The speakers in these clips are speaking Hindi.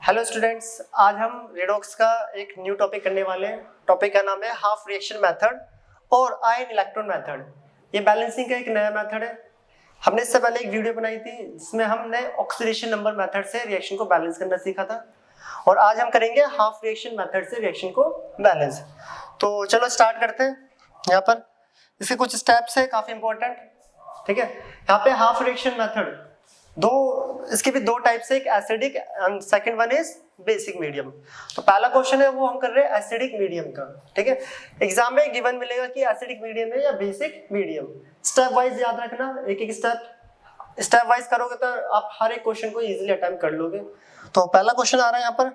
हेलो स्टूडेंट्स, आज हम रेडॉक्स का एक न्यू टॉपिक करने वाले हैं। टॉपिक का नाम है हाफ रिएक्शन मेथड और आयन इलेक्ट्रॉन मेथड। ये बैलेंसिंग का एक नया मेथड है। हमने इससे पहले एक वीडियो बनाई थी जिसमें हमने ऑक्सीडेशन नंबर मेथड से रिएक्शन को बैलेंस करना सीखा था, और आज हम करेंगे हाफ रिएक्शन मेथड से रिएक्शन को बैलेंस। तो चलो स्टार्ट करते हैं। यहाँ पर इसके कुछ स्टेप्स है काफी इंपॉर्टेंट, ठीक है। यहाँ पे हाफ रिएक्शन मेथड इसके भी दो टाइप्स है, एक acidic and second one is basic medium. तो पहला क्वेश्चन है वो हम कर रहे हैं एसिडिक मीडियम का, ठीक है। एग्जाम में गिवन मिलेगा कि एसिडिक मीडियम है या बेसिक मीडियम। स्टेप वाइज याद रखना, एक एक स्टेप वाइज करोगे तो आप हर एक क्वेश्चन को इजीली अटेम्प्ट कर लोगे। तो पहला क्वेश्चन आ रहा है यहाँ पर,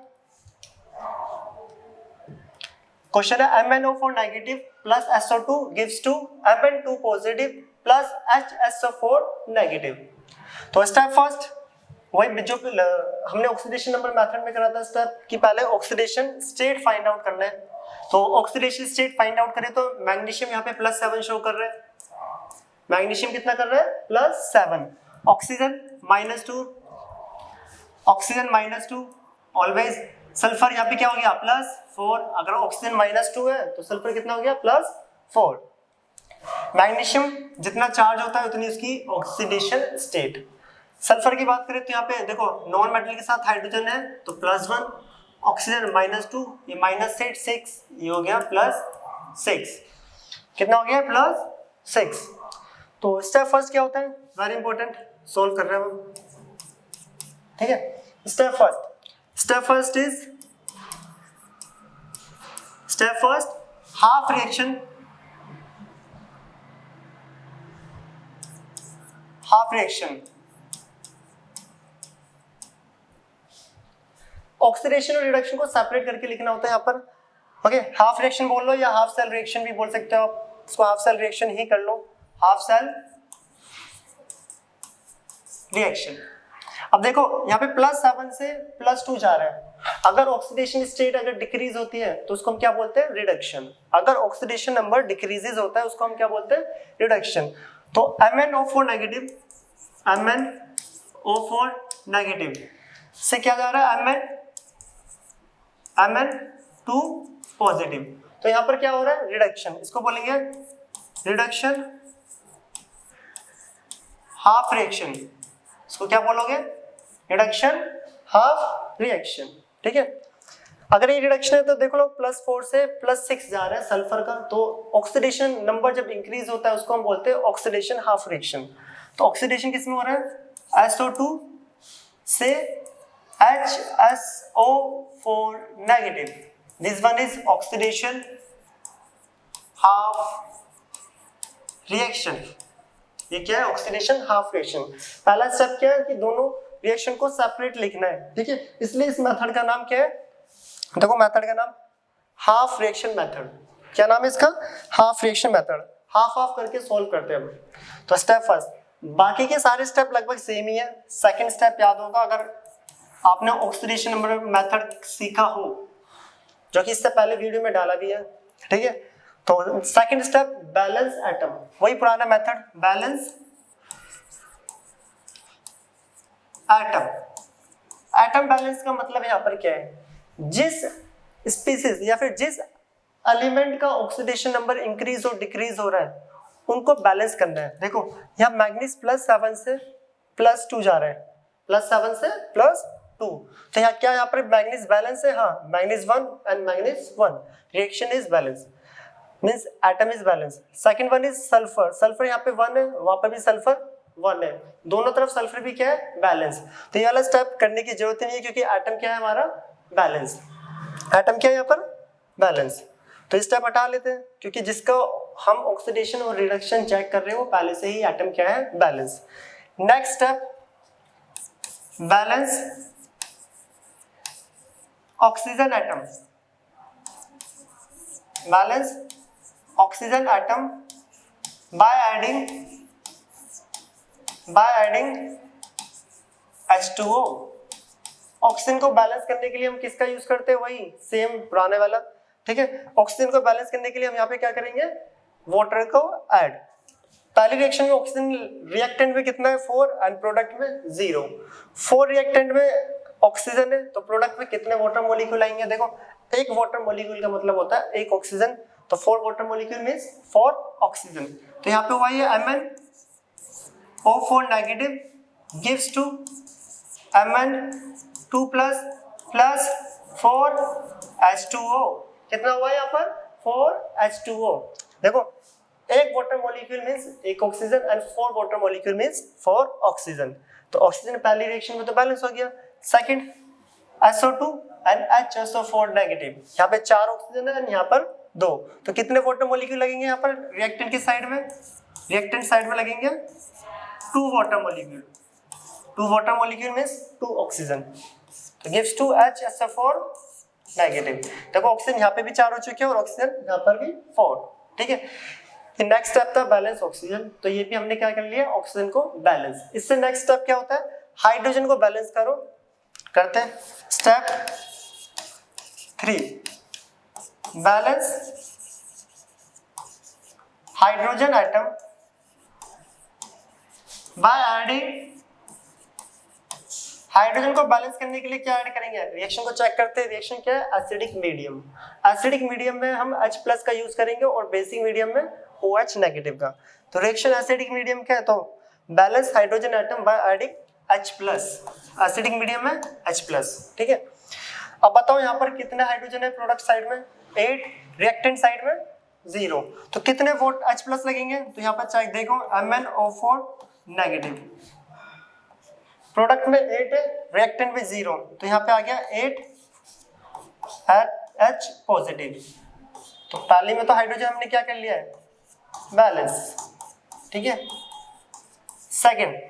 क्वेश्चन है MnO4 negative plus SO2 gives to Mn2 positive plus HSO4 negative. तो स्टेप फर्स्ट वही जो हमने ऑक्सीडेशन नंबर मेथड में करा था स्टेप कि पहले ऑक्सीडेशन स्टेट फाइंड आउट करना है। तो ऑक्सीडेशन स्टेट फाइंड आउट करें तो मैग्नीशियम यहाँ पे +7 शो कर रहा है। मैग्नीशियम कितना कर रहा है? +7। Oxygen -2, oxygen -2 always. सल्फर यहाँ पे क्या हो गया? +4। अगर ऑक्सीजन -2 है तो सल्फर कितना हो गया? +4। मैग्नीशियम जितना चार्ज होता है उतनी उसकी ऑक्सीडेशन स्टेट। सल्फर की बात करें तो यहाँ पे देखो नॉन मेटल के साथ हाइड्रोजन है तो +1, ऑक्सीजन -2, ये -6, ये हो गया +6। कितना हो गया? +6। तो स्टेप फर्स्ट क्या होता है? वेरी इंपॉर्टेंट, सोल्व कर रहे हैं हम, ठीक है। Step first half reaction oxidation और रिडक्शन को सेपरेट करके लिखना होता है यहाँ पर, ओके। हाफ रिएक्शन बोल लो या हाफ सेल रिएक्शन भी बोल सकते हो आप, इसको हाफ सेल रिएक्शन ही कर लो, हाफ सेल रिएक्शन। अब देखो यहाँ पे +7 से +2 जा रहा है। अगर ऑक्सीडेशन स्टेट अगर डिक्रीज होती है तो उसको हम क्या बोलते हैं? रिडक्शन। अगर ऑक्सीडेशन नंबर डिक्रीजेस होता है उसको हम क्या बोलते हैं? रिडक्शन। तो MnO4 नेगेटिव से क्या जा रहा है? Mn2 positive. तो यहाँ पर क्या हो रहा है? रिडक्शन। इसको बोलेंगे रिडक्शन हाफ रिएक्शन। इसको क्या बोलोगे? रिडक्शन हाफ रिएक्शन, ठीक है। अगर ये रिडक्शन है तो देखो लो +4 से +6 जा रहा है सल्फर का, तो ऑक्सीडेशन नंबर जब इंक्रीज होता है उसको हम बोलते हैं ऑक्सीडेशन हाफ रिएक्शन। तो ऑक्सीडेशन किस में हो रहा है? SO2 से HSO4 negative. This one is oxidation half reaction. ये क्या है? Oxidation half reaction. पहला स्टेप क्या है कि दोनों रिएक्शन को सेपरेट लिखना है, ठीक है। इसलिए इस मेथड का नाम क्या है? देखो मेथड का नाम हाफ रिएक्शन मेथड। क्या नाम है इसका? Half reaction method. हाफ करके सॉल्व करते हैं हम। तो स्टेप फर्स्ट, बाकी के सारे स्टेप लगभग सेम ही है। सेकंड स्टेप याद होगा अगर आपने ऑक्सीडेशन नंबर मेथड सीखा हो, जो कि इससे पहले वीडियो में डाला भी है, ठीक है। तो सेकंड स्टेप बैलेंस एटम, वही पुराना मेथड, बैलेंस एटम बैलेंस का मतलब यहाँ पर क्या है? जिस स्पीसीज या फिर जिस एलिमेंट का ऑक्सीडेशन नंबर इंक्रीज और डिक्रीज हो रहा है उनको बैलेंस करना है। देखो यहाँ मैग्नीज +7 से +2 जा रहा है, +7 से +2। तो यहाँ क्या यहाँ पर मैग्नीज बैलेंस है? हाँ, manganese 1 and manganese 1, reaction is balance, means atom is balance. Second one is sulphur यहाँ पे 1 है, वहां पर भी सल्फर 1 है, दोनों तरफ सल्फर भी क्या है? बैलेंस। तो ये वाला स्टेप करने की जरूरत नहीं है क्योंकि एटम क्या है हमारा? बैलेंस। एटम क्या है यहाँ पर? बैलेंस। तो स्टेप हटा लेते हैं क्योंकि जिसका हम ऑक्सीडेशन और रिडक्शन चेक कर रहे हैं वो पहले से ही एटम क्या है? Balance. Next step balance oxygen atom. Balance oxygen atom by adding H2O। Oxygen को बैलेंस करने के लिए हम किसका यूज करते हैं? वही सेम पुराने वाला, ठीक है। ऑक्सीजन को बैलेंस करने के लिए हम यहाँ पे क्या करेंगे? वाटर को ऐड। पहली रिएक्शन में ऑक्सीजन रिएक्टेंट में कितना है 4 एंड प्रोडक्ट में 0। 4 रिएक्टेंट में ऑक्सीजन है तो प्रोडक्ट में कितने वाटर मॉलिक्यूल आएंगे? देखो एक वाटर मॉलिक्यूल का मतलब होता है एक ऑक्सीजन, तो 4 वाटर मॉलिक्यूल मींस 4 ऑक्सीजन। तो यहाँ पे हुआ ये MnO4 negative gives to Mn2 plus plus 4H2O। कितना हुआ यहाँ पर? 4H2O। देखो एक वाटर मॉलिक्यूल मींस एक oxygen and 4 water molecule means 4 oxygen. तो ऑक्सीजन पहली रिएक्शन में तो बैलेंस हो गया। Second SO2 and HSO4 negative, यहाँ पे 4 ऑक्सीजन है एंड यहाँ पर 2, तो कितने वाटर मॉलिक्यूल लगेंगे यहाँ पर रिएक्टेंट की साइड में? रिएक्टेंट साइड में लगेंगे 2 water molecule. 2 water molecule means 2 oxygen, तो गिव्स टू HSO4 नेगेटिव। देखो ऑक्सीजन यहाँ पे भी 4 हो चुके हैं और ऑक्सीजन यहाँ पर भी 4। ठीक है, नेक्स्ट स्टेप था बैलेंस ऑक्सीजन, तो ये भी हमने क्या कर लिया, ऑक्सीजन को बैलेंस। इससे नेक्स्ट स्टेप क्या होता है? हाइड्रोजन को बैलेंस करो, करते हैं। Step 3 balance hydrogen atom by adding. Hydrogen को बैलेंस करने के लिए क्या ऐड करेंगे? रिएक्शन को चेक करते हैं। रिएक्शन क्या है? Acidic medium. एसिडिक मीडियम में हम H प्लस का यूज करेंगे और बेसिक मीडियम में OH नेगेटिव का। तो रिएक्शन एसिडिक मीडियम क्या है? तो balance hydrogen atom by adding H plus. Acidic medium में H प्लस। ठीक है, अब बताओ यहाँ पर कितने हाइड्रोजन है प्रोडक्ट साइड में? 8, रिएक्टेंट साइड में 0, तो कितने वोट H प्लस लगेंगे? तो यहाँ पर चेक देखो MnO4 नेगेटिव, प्रोडक्ट में 8 है, रिएक्टेंट में 0, तो यहाँ पे आ गया 8 H पॉजिटिव। तो पहले में तो हाइड्रोजन हमने क्या कर लिया है? बैलेंस। ठीक है, सेकंड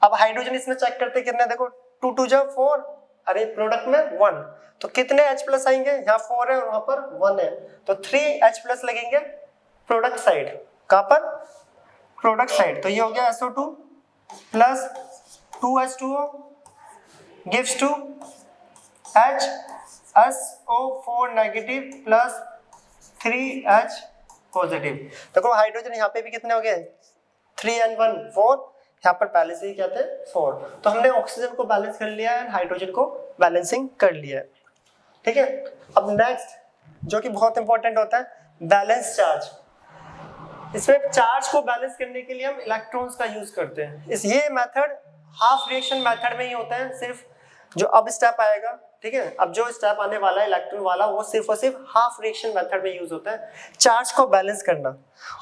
अब हाइड्रोजन इसमें चेक करते कितने? देखो 2 2 जा 4, अरे प्रोडक्ट में 1, तो कितने H प्लस आएंगे? यहाँ 4 है और वहां पर 1 है, तो 3 H प्लस लगेंगे प्रोडक्ट साइड। कहां पर? Product side. तो ये हो गया SO2 plus 2H2O gives to HSO4 negative plus 3H positive. देखो हाइड्रोजन यहाँ पे भी कितने हो गए? 3 and 1 4, यहाँ पर पहले से ही क्या थे? 4। तो हमने ऑक्सीजन को बैलेंस कर लिया है, हाइड्रोजन को बैलेंसिंग कर लिया है। ठीक है, अब नेक्स्ट जो कि बहुत इंपॉर्टेंट होता है, बैलेंस चार्ज। इसमें चार्ज को बैलेंस करने के लिए हम इलेक्ट्रॉन्स का यूज करते हैं। ये मेथड हाफ रिएक्शन मेथड में ही होता है, सिर्फ जो अब स्टेप आएगा, ठीक है, अब जो स्टेप आने वाला है इलेक्ट्रॉन वाला, वो सिर्फ और सिर्फ हाफ रिएक्शन मेथड में यूज होता है, चार्ज को बैलेंस करना।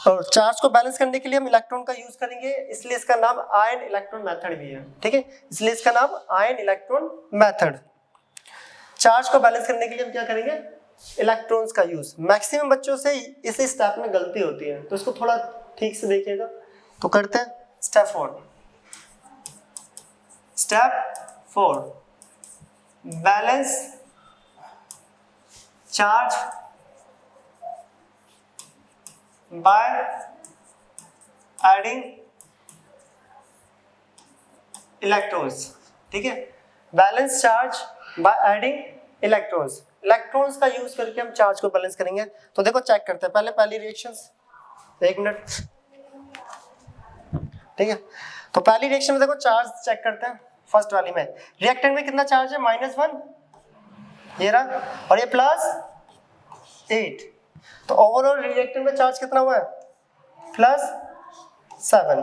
और चार्ज को बैलेंस करने के लिए हम इलेक्ट्रॉन का यूज करेंगे, इसलिए इसका नाम आयन इलेक्ट्रॉन मेथड भी है। ठीक है, इसलिए इसका नाम आयन इलेक्ट्रॉन मेथड। चार्ज को बैलेंस करने के लिए हम क्या करेंगे? इलेक्ट्रॉन्स का यूज। मैक्सिमम बच्चों से इस स्टेप में गलती होती है, तो इसको थोड़ा ठीक से देखिएगा। तो करते हैं step 4। Step 4 balance charge by adding electrons. ठीक है, balance charge by adding electrons. Electrons का यूज करके हम चार्ज को बैलेंस करेंगे। तो देखो चेक करते हैं पहली रिएक्शंस, 1 मिनट। ठीक है, तो पहली रिएक्शन में देखो चार्ज चेक करते हैं। फर्स्ट वाली में रिएक्टेंट में कितना चार्ज है? -1, ये रहा, और ये +8, तो ओवरऑल रिएक्टेंट में चार्ज कितना हुआ है? +7।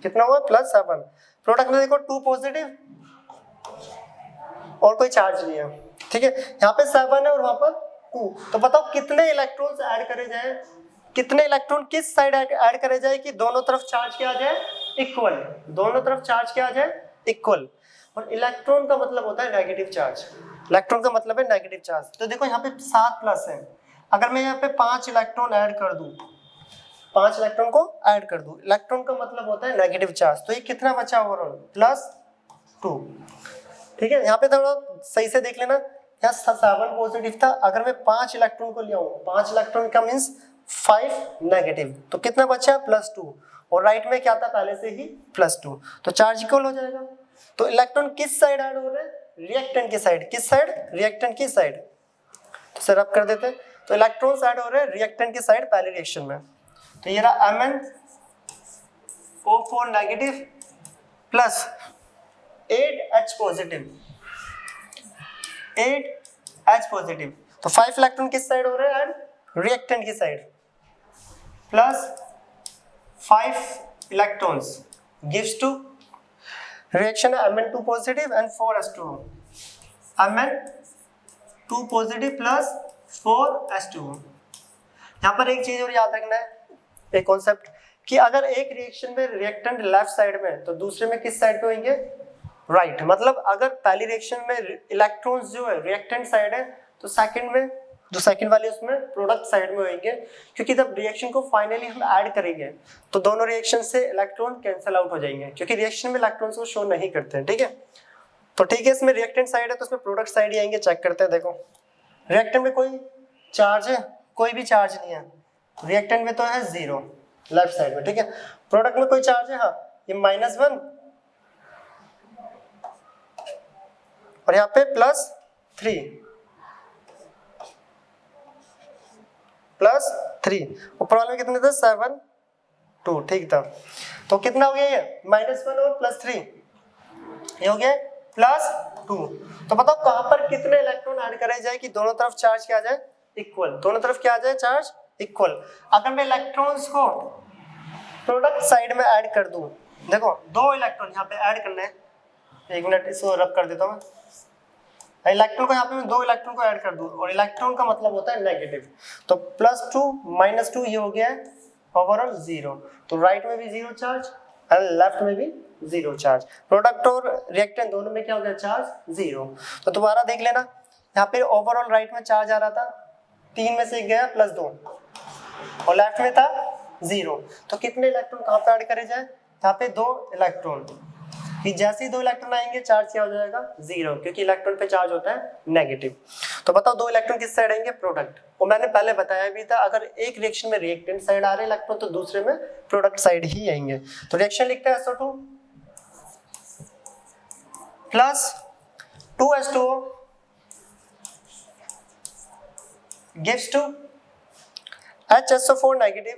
कितना हुआ? +7। प्रोडक्ट में देखो 2 पॉजिटिव और कोई चार्ज नहीं है। ठीक है, यहाँ पे 7 है और वहां पर 2, तो बताओ कितने इलेक्ट्रॉन्स ऐड करे जाए? कितने इलेक्ट्रॉन किस साइड ऐड करे जाए कि दोनों तरफ चार्ज क्या आ जाए? इक्वल। दोनों तरफ चार्ज क्या आ जाए? इक्वल। और इलेक्ट्रॉन का मतलब होता है नेगेटिव चार्ज। इलेक्ट्रॉन का मतलब है नेगेटिव चार्ज। तो देखो यहाँ पे 7 प्लस है, अगर मैं यहाँ पे 5 इलेक्ट्रॉन ऐड कर दूं, 5 इलेक्ट्रॉन को ऐड कर दूं, इलेक्ट्रॉन का मतलब होता है नेगेटिव चार्ज। तो ये कितना बचा ओवरऑल? +2। ठीक है, यहाँ पे थोड़ा सही से देख लेना, यहाँ 7 पॉजिटिव था, अगर मैं 5 इलेक्ट्रॉन को ले आऊं, 5 इलेक्ट्रॉन का मीन्स 5 नेगेटिव, तो कितना बचा? +2, और राइट में क्या था? पहले से ही +2, तो चार्ज इक्वल हो जाएगा। तो इलेक्ट्रॉन किस साइड ऐड हो रहे हैं? रिएक्टेंट की साइड। किस साइड? रिएक्टेंट की साइड। तो सर अब कर देते हैं, तो इलेक्ट्रॉन्स ऐड हो रहे हैं रिएक्टेंट की साइड पहले रिएक्शन में। तो ये रहा MnO4 negative plus 8H positive. 8 H positive, तो 5 इलेक्ट्रॉन किस साइड हो रहे हैं ऐड, रिएक्टेंट की side, plus 5 electrons gives to reaction है Mn2 positive and 4s2, Mn2 positive plus 4s2। यहाँ पर एक चीज और याद रखना है, एक कॉन्सेप्ट, कि अगर एक रिएक्शन में रिएक्टेंट लेफ्ट साइड में तो दूसरे में किस साइड पे होंगे, राइट। मतलब अगर पहली रिएक्शन में इलेक्ट्रॉन्स जो है रिएक्टेंट साइड है तो सेकंड में जो सेकंड वाली उसमें प्रोडक्ट साइड में होंगे, क्योंकि जब रिएक्शन को फाइनली हम ऐड करेंगे तो दोनों रिएक्शन से इलेक्ट्रॉन कैंसिल आउट हो जाएंगे, क्योंकि रिएक्शन में इलेक्ट्रॉन्स को शो नहीं करते हैं, ठीक है। तो ठीक है, इसमें रिएक्टेंट साइड है तो उसमें प्रोडक्ट साइड ही आएंगे, चेक करते हैं। देखो रिएक्टेंट में कोई चार्ज है, कोई भी चार्ज नहीं है, रिएक्टेंट में तो है 0 लेफ्ट साइड में, ठीक है। प्रोडक्ट में कोई चार्ज है, हाँ, ये -1 और यहाँ पे +3 ऊपर वाले में कितने थे, 7 2, ठीक था। तो कितना हो गया ये, -1 और +3, ये हो गया +2। तो बताओ कहां पर कितने इलेक्ट्रॉन ऐड करे जाए कि दोनों तरफ चार्ज क्या आ जाए, इक्वल, दोनों तरफ क्या आ जाए, चार्ज इक्वल। अगर मैं इलेक्ट्रॉन्स को प्रोडक्ट साइड में ऐड कर दूं, देखो 2 इलेक्ट्रॉन यहाँ पे ऐड करना है, 1 मिनट इसको रब कर देता हूँ मैं। इलेक्ट्रॉन को यहाँ पे मैं 2 इलेक्ट्रॉन को ऐड कर दूं, और इलेक्ट्रॉन का मतलब होता है नेगेटिव, तो +2 -2 ये हो गया है ओवरऑल 0। तो राइट में भी 0 चार्ज एंड लेफ्ट में भी 0 चार्ज, प्रोडक्ट और रिएक्टेंट दोनों में क्या हो गया, चार्ज 0। तो दोबारा देख लेना, यहाँ पे ओवरऑल राइट में चार्ज आ रहा था 3 में से 1 गया +2 और लेफ्ट में था 0। तो कितने इलेक्ट्रॉन कहाँ पे ऐड करे जाए, यहाँ पे 2 इलेक्ट्रॉन, कि जैसे ही 2 इलेक्ट्रॉन आएंगे चार्ज क्या हो जाएगा, 0, क्योंकि इलेक्ट्रॉन पे चार्ज होता है नेगेटिव। तो बताओ 2 इलेक्ट्रॉन किस साइड आएंगे, प्रोडक्ट। और मैंने पहले बताया भी था, अगर एक रिएक्शन में रिएक्टेंट साइड आ रहे इलेक्ट्रॉन तो दूसरे में प्रोडक्ट साइड ही आएंगे। तो रिएक्शन लिखते हैं SO2 plus 2H2O gives to HSO4 negative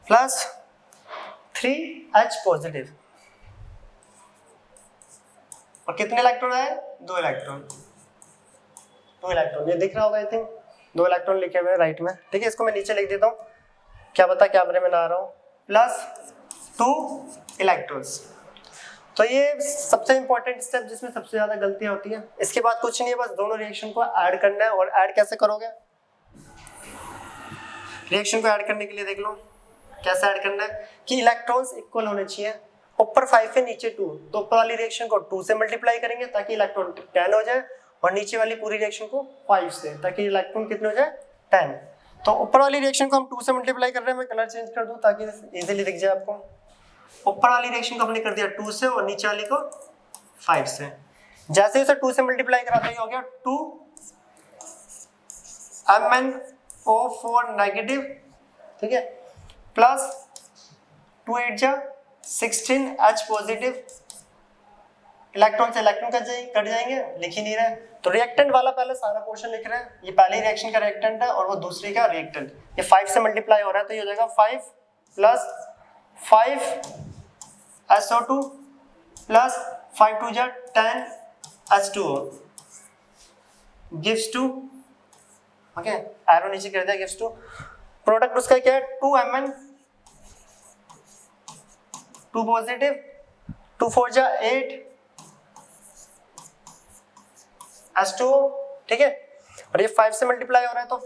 plus 3H positive, और कितने इलेक्ट्रॉन आए, 2 इलेक्ट्रॉन, 2 इलेक्ट्रॉन, ये दिख रहा होगा आई थिंक, 2 इलेक्ट्रॉन लिखे हुए हैं राइट में, ठीक है। इसको मैं नीचे लिख देता हूँ, क्या पता कैमरे में ना आ रहा हूँ, प्लस 2 इलेक्ट्रॉन्स। तो ये सबसे इंपॉर्टेंट स्टेप जिसमें सबसे ज्यादा गलतियां होती हैं। इसके बाद कुछ नहीं है, बस दोनों रिएक्शन को ऐड करना है। और ऐड कैसे करोगे, रिएक्शन को ऐड करने के लिए देख लो कैसे ऐड करना है, कि इलेक्ट्रॉन्स इक्वल होने चाहिए, ऊपर 5 है नीचे 2, तो ऊपर वाली रिएक्शन को 2 से मल्टीप्लाई करेंगे ताकि इलेक्ट्रॉन 10 हो जाए, और नीचे वाली पूरी रिएक्शन को 5 से, ताकि इलेक्ट्रॉन कितने हो जाए, 10। तो ऊपर वाली रिएक्शन को हम 2 से मल्टीप्लाई कर रहे हैं, मैं कलर चेंज कर दूं ताकि इजीली दिख जाए आपको। ऊपर वाली रिएक्शन को हमने कर दिया 2 से और नीचे वाली को 5 से। जैसे उसे 2 से मल्टीप्लाई करा तो ये हो गया 2 MnO4 नेगेटिव, ठीक है, प्लस 2 8 जा 16H पॉजिटिव। इलेक्ट्रॉन से इलेक्ट्रॉन कट जाएंगे, लिख ही नहीं रहे, तो रिएक्टेंट वाला पहले सारा पोर्शन लिख रहे हैं। ये पहली रिएक्शन का रिएक्टेंट है और वो दूसरी का रिएक्टेंट। ये 5 से मल्टीप्लाई हो रहा है तो ये हो जाएगा 5 प्लस 5SO2 प्लस 5 2 जा 10H2O gives to, okay, arrow नीचे कर दिया, गिव्स टू। प्रोडक्ट उसका क्या है, 2Mn 2 पॉजिटिव, 2 4 जा 8 H2O, ठीक है। और ये 5 से मल्टीप्लाई हो रहा है तो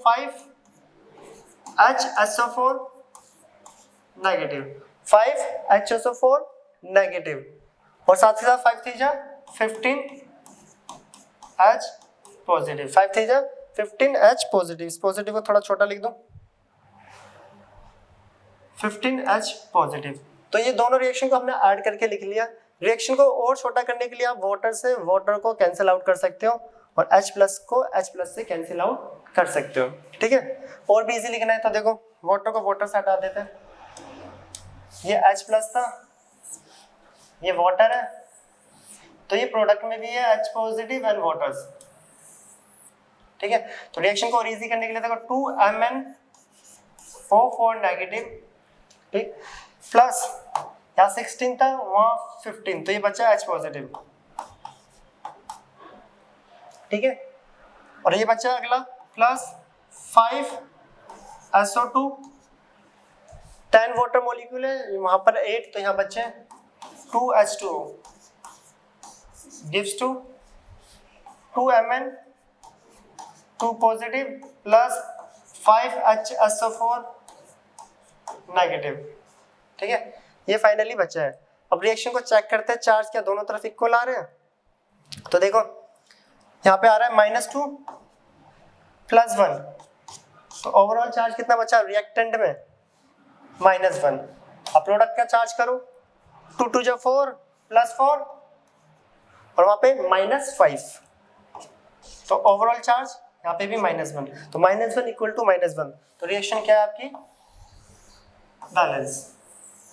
5HSO4 नेगेटिव, 5HSO4 नेगेटिव, और साथ ही साथ 5 3 जा 15H पॉजिटिव, 5 3 जा 15H पॉजिटिव। इस पॉजिटिव को थोड़ा छोटा लिख दो, 15H पॉजिटिव। तो ये दोनों रिएक्शन को हमने ऐड करके लिख लिया। रिएक्शन को और छोटा करने के लिए आप वाटर से वाटर को कैंसिल आउट कर सकते हो और H प्लस को H प्लस से कैंसिल आउट कर सकते हो, ठीक है। और भी इजी लिखना है तो देखो, वाटर को वाटर से हटा देते हैं, ये H प्लस था, ये वाटर है, तो ये प्रोडक्ट में भी है H पॉजिटिव एंड वाटर्स, ठीक है। तो रिएक्शन को और इजी करने के लिए देखो 2MnO4 नेगेटिव, ठीक, प्लस यहाँ 16 था, वहाँ 15, तो ये बचा H पॉजिटिव, ठीक है। और ये बचा अगला प्लस 5 SO2, 10 वाटर मॉलिक्यूल है, वहां पर 8, तो यहाँ बचे 2 H2O gives to 2 Mn 2 positive plus 5 HSO4 negative, ठीक है। ये फाइनली बचा है। अब रिएक्शन को चेक करते हैं, चार्ज क्या दोनों तरफ इक्वल आ रहे हैं? तो देखो यहाँ पे आ रहा है -2 + 1, तो ओवरऑल चार्ज कितना बचा रिएक्टेंट में? -1। अब प्रोडक्ट का चार्ज करो, 2 × 2 = 4 + 4 और वहां पे -5, तो ओवरऑल चार्ज यहाँ पे भी -1, तो -1 = -1, तो रिएक्शन क्या है आपकी? बैलेंस,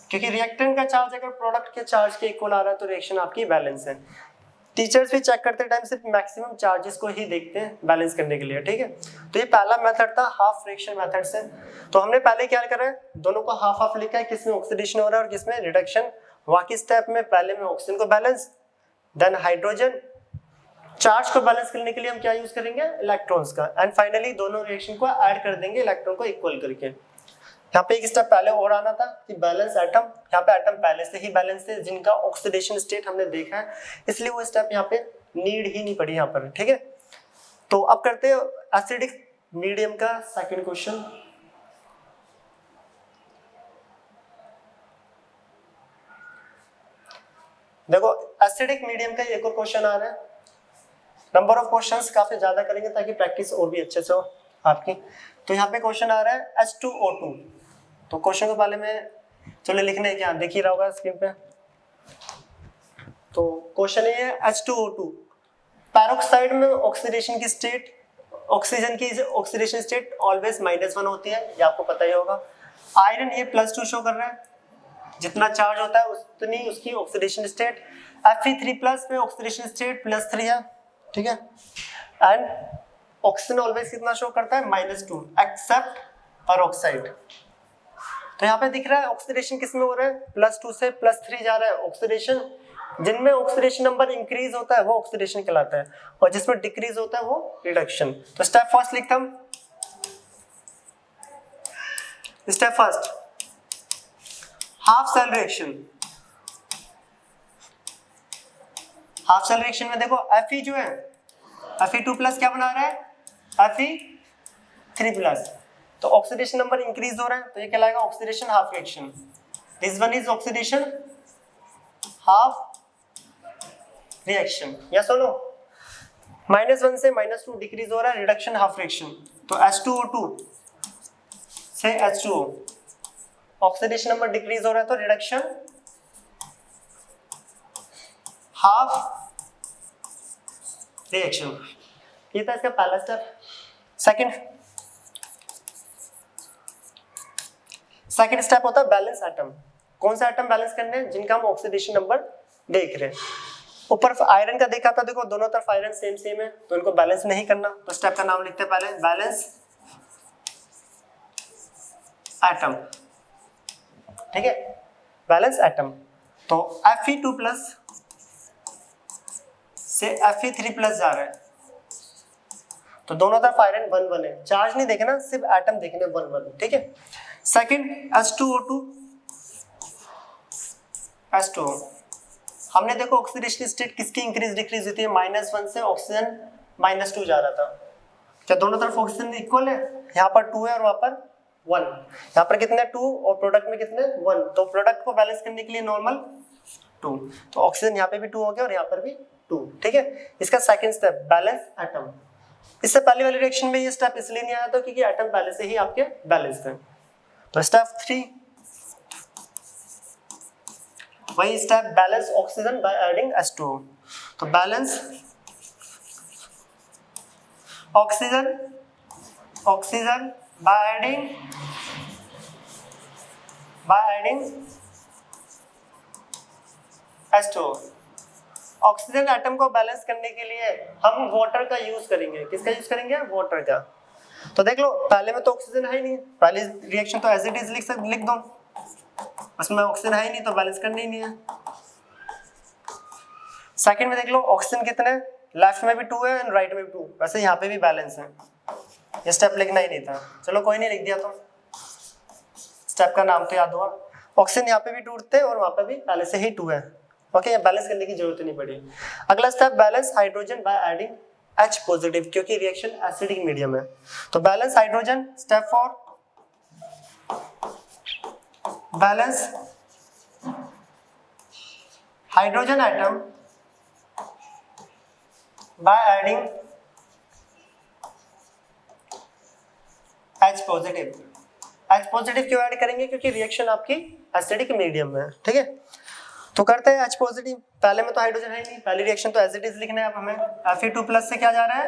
क्योंकि रिएक्टेंट का चार्ज अगर प्रोडक्ट के चार्ज के इक्वल आ रहा है तो रिएक्शन आपकी बैलेंस है। टीचर्स भी चेक करते टाइम सिर्फ मैक्सिमम चार्जेस को ही देखते हैं बैलेंस करने के लिए, ठीक है। तो ये पहला मेथड था हाफ फ्रैक्शन मेथड से। तो हमने पहले क्या करा है, दोनों को हाफ हाफ लिखा है, किसमें ऑक्सीडेशन हो रहा है और किसमें रिडक्शन। बाकी स्टेप में पहले में ऑक्सीजन को बैलेंस, देन हाइड्रोजन। चार्ज को बैलेंस करने के लिए हम क्या यूज करेंगे? इलेक्ट्रॉन्स का, एंड फाइनली दोनों रिएक्शन को ऐड कर देंगे इलेक्ट्रॉन को इक्वल करके। यहाँ पे एक स्टेप पहले और आना था कि बैलेंस एटम, यहाँ पे एटम पहले से ही बैलेंस है जिनका ऑक्सीडेशन स्टेट हमने देखा है, इसलिए वो स्टेप यहाँ पे नीड ही नहीं पड़ी यहाँ पर, ठीक है। तो अब करते हैं एसिडिक मीडियम का सेकंड क्वेश्चन। देखो एसिडिक मीडियम का एक और क्वेश्चन आ रहा है। नंबर ऑफ क्वेश्चंस काफी ज्यादा करेंगे ताकि प्रैक्टिस और भी अच्छे से हो आपकी। तो यहाँ पे क्वेश्चन आ रहा है H2O2। तो क्वेश्चन को पहले मैं चलो लिखने क्या दिख ही रहा होगा स्क्रीन पे। तो क्वेश्चन ये है H2O2, पैरोक्साइड में ऑक्सीडेशन की स्टेट, ऑक्सीजन की ऑक्सीडेशन स्टेट ऑलवेज -1 होती है, ये आपको पता ही होगा। आयरन ये +2 शो कर रहा है, जितना चार्ज होता है उतनी उसकी ऑक्सीडेशन स्टेट। Fe3+ में ऑक्सीडेशन स्टेट +3 है, ठीक है। एंड ऑक्सीजन ऑलवेज कितना शो करता है? -2 एक्सेप्ट पेरोक्साइड। तो यहाँ पे दिख रहा है ऑक्सीडेशन किसमें हो रहा है? +2 से +3 जा रहा है ऑक्सीडेशन। जिनमें ऑक्सीडेशन नंबर इंक्रीज होता है वो ऑक्सीडेशन कहलाता है, और जिसमें डिक्रीज होता है वो रिडक्शन। तो स्टेप फर्स्ट लिखता हूं। Step first, half cell reaction. Half cell reaction में देखो Fe जो है Fe2+ क्या बना रहा है? Fe3+। तो ऑक्सीडेशन नंबर इंक्रीज हो रहा है तो ये कहलाएगा oxidation half reaction. This one is oxidation half reaction, yes और नो? -1 से -2 डिक्रीज हो रहा है, रिडक्शन हाफ रिएक्शन। तो H2O2 से H2O ऑक्सीडेशन नंबर डिक्रीज हो रहा है तो रिडक्शन हाफ रिएक्शन। ये था इसका पहला स्टेप। सेकंड स्टेप होता है बैलेंस एटम। कौन सा एटम बैलेंस करने हैं? जिनका हम ऑक्सीडेशन नंबर देख रहे हैं। ऊपर आयरन का देखा था, देखो दोनों तरफ आयरन सेम सेम है तो इनको बैलेंस नहीं करना। तो स्टेप का नाम लिखते हैं पहले, बैलेंस एटम, ठीक है। बैलेंस एटम तो Fe2+ से Fe3+ जा रहा है, तो दोनों तरफ आयरन 1 है। चार्ज नहीं देखना, सिर्फ एटम देखने 1, ठीक है। सेकंड H2O2 H2O, हमने देखो ऑक्सीडेशन स्टेट किसकी इंक्रीज डिक्रीज होती है? -1 से ऑक्सीजन -2 जा रहा था। क्या दोनों तरफ ऑक्सीजन इक्वल है? यहाँ पर 2 है और वहां पर 1। यहाँ पर कितने 2 और प्रोडक्ट में कितने 1, तो प्रोडक्ट को बैलेंस करने के लिए नॉर्मल 2, तो ऑक्सीजन यहाँ पे भी 2 हो गया और यहाँ पर भी 2, ठीक है। इसका सेकंड स्टेप बैलेंस एटम। इससे पहले वाली रिएक्शन में ये स्टेप इसलिए नहीं आया था क्योंकि एटम पहले से ही आपके बैलेंस थे। तो स्टेप 3 वही step, balance oxygen by adding H2O। तो balance oxygen by adding H2O। Oxygen atom को बैलेंस करने के लिए हम वाटर का यूज करेंगे। किसका यूज करेंगे? वाटर का। तो देख लो पहले में तो ऑक्सीजन है ही नहीं, पहली रिएक्शन तो एज इट इज लिख दो। उसमें ऑक्सीजन है ही नहीं तो बैलेंस करना ही नहीं है। सेकंड में देख लो ऑक्सीजन कितने, लेफ्ट में भी 2 है एंड राइट में भी 2, वैसे यहाँ पे भी बैलेंस है, ये स्टेप लिखना ही नहीं था, चलो कोई नहीं लिख दिया, तो स्टेप का नाम तो याद हुआ। ऑक्सीजन यहाँ पे भी 2 थे और वहाँ पे भी पहले से ही 2 है, ओके, ये बैलेंस करने की जरूरत नहीं पड़ी। अगला step balance hydrogen by adding H positive, क्योंकि रिएक्शन एसिडिक मीडियम है, तो balance hydrogen, step 4 balance hydrogen atom by adding H positive. H positive क्यों ऐड करेंगे, क्योंकि रिएक्शन आपकी एसिडिक मीडियम में है, ठीक है। तो करते हैं H पॉजिटिव, पहले में तो हाइड्रोजन है ही नहीं, पहली रिएक्शन तो एज इट इज लिखना है। अब हमें Fe2+ से क्या जा रहा है,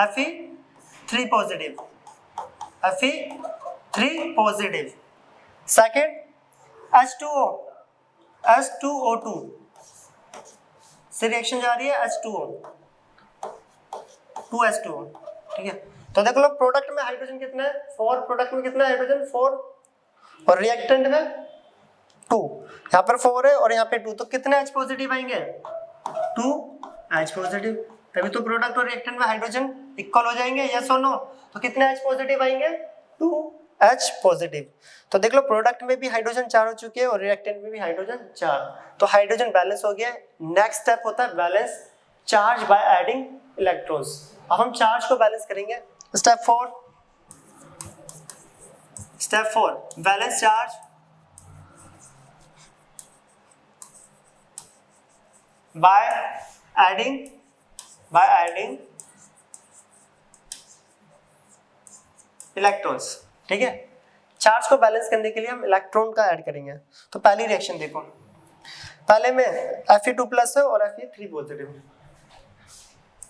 Fe3 positive, Fe3 positive. Second H2O, H2O2 से रिएक्शन जा रही है H2O, 2H2O, ठीक है। तो देख लो प्रोडक्ट में हाइड्रोजन कितना है 4, प्रोडक्ट में कितना है हाइड्रोजन 4 और रिएक्टेंट में 2, यहाँ पर 4 है और यहाँ पे 2, तो कितने H पॉजिटिव आएंगे 2 H पॉजिटिव, तभी तो प्रोडक्ट और रिएक्टेंट में हाइड्रोजन इक्वल हो जाएंगे, यस और नो। तो कितने H पॉजिटिव आएंगे 2 H पॉजिटिव। तो देख लो प्रोडक्ट में भी हाइड्रोजन 4 हो चुके हैं और रिएक्टेंट में भी हाइड्रोजन 4, तो हाइड्रोजन बैलेंस हो गया। नेक्स्ट स्टेप होता है balance charge by adding electrons. अब हम चार्ज को बैलेंस करेंगे, step 4 balance charge by adding electrons, ठीक है। चार्ज को बैलेंस करने के लिए हम इलेक्ट्रॉन का ऐड करेंगे। तो पहली रिएक्शन देखो, पहले में Fe2+ है और Fe3 पॉजिटिव,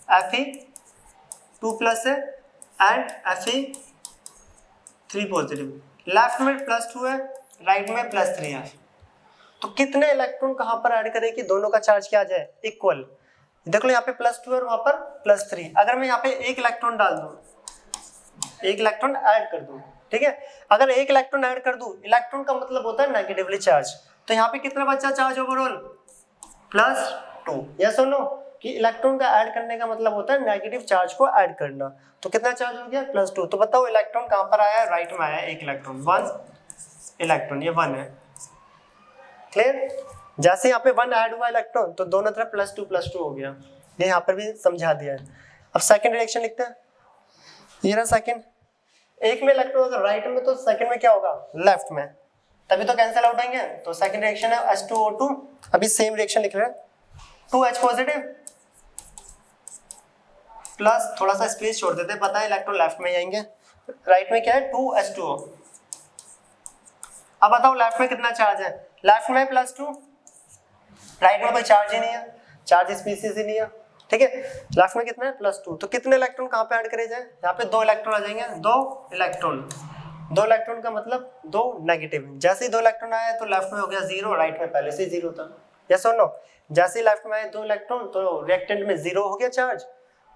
Fe2+ है एंड Fe3 पॉजिटिव, लेफ्ट में +2 है, राइट में +3 है। तो कितने इलेक्ट्रॉन कहां पर ऐड करें कि दोनों का चार्ज क्या आ जाए इक्वल। देख लो यहाँ पे +2 और वहां पर +3, अगर मैं यहाँ पे एक इलेक्ट्रॉन डाल दूं, एक इलेक्ट्रॉन ऐड कर दूं, ठीक है। अगर एक इलेक्ट्रॉन ऐड कर दूं, इलेक्ट्रॉन का मतलब होता है नेगेटिवली चार्ज, तो यहाँ पे कितना बचा चार्ज ओवरऑल +2, यस और नो, कि इलेक्ट्रॉन का ऐड करने का मतलब होता है नेगेटिव चार्ज को ऐड करना। तो कितना चार्ज हो गया +2। तो बताओ इलेक्ट्रॉन कहां पर आया है, राइट में आया है एक इलेक्ट्रॉन, 1 इलेक्ट्रॉन, ये 1 है, क्लियर। जैसे यहाँ पे 1 ऐड हुआ इलेक्ट्रॉन तो दोनों तरफ +2 हो गया, ये यहाँ पर भी समझा दिया है। अब सेकंड रिएक्शन लिखते हैं, ये रहा सेकंड, एक में इलेक्ट्रॉन अगर राइट में तो सेकंड में क्या होगा लेफ्ट में, तभी तो कैंसिल आउट होंगे। तो सेकंड रिएक्शन है H2O2, अभी सेम रिएक्शन लिख रहे हैं, 2H पॉजिटिव प्लस थोड़ा सा स्पेस छोड़ देते हैं, पता है इलेक्ट्रॉन लेफ्ट में आएंगे, राइट में क्या है 2H2O। अब बताओ लेफ्ट में कितना चार्ज है, लेफ्ट में +2, राइट में कोई चार्ज ही नहीं है, चार्ज स्पीसीज ही नहीं है, ठीक है। लेफ्ट में कितना है +2, तो कितने इलेक्ट्रॉन कहां पे ऐड करे जाए, यहाँ पे 2 इलेक्ट्रॉन आ जाएंगे, 2 इलेक्ट्रॉन का मतलब 2 नेगेटिव। जैसे ही 2 इलेक्ट्रॉन आया तो लेफ्ट में हो गया 0, राइट में पहले से 0 था, यस और नो। जैसे ही लेफ्ट में आए 2 इलेक्ट्रॉन तो रिएक्टेंट में 0 हो गया चार्ज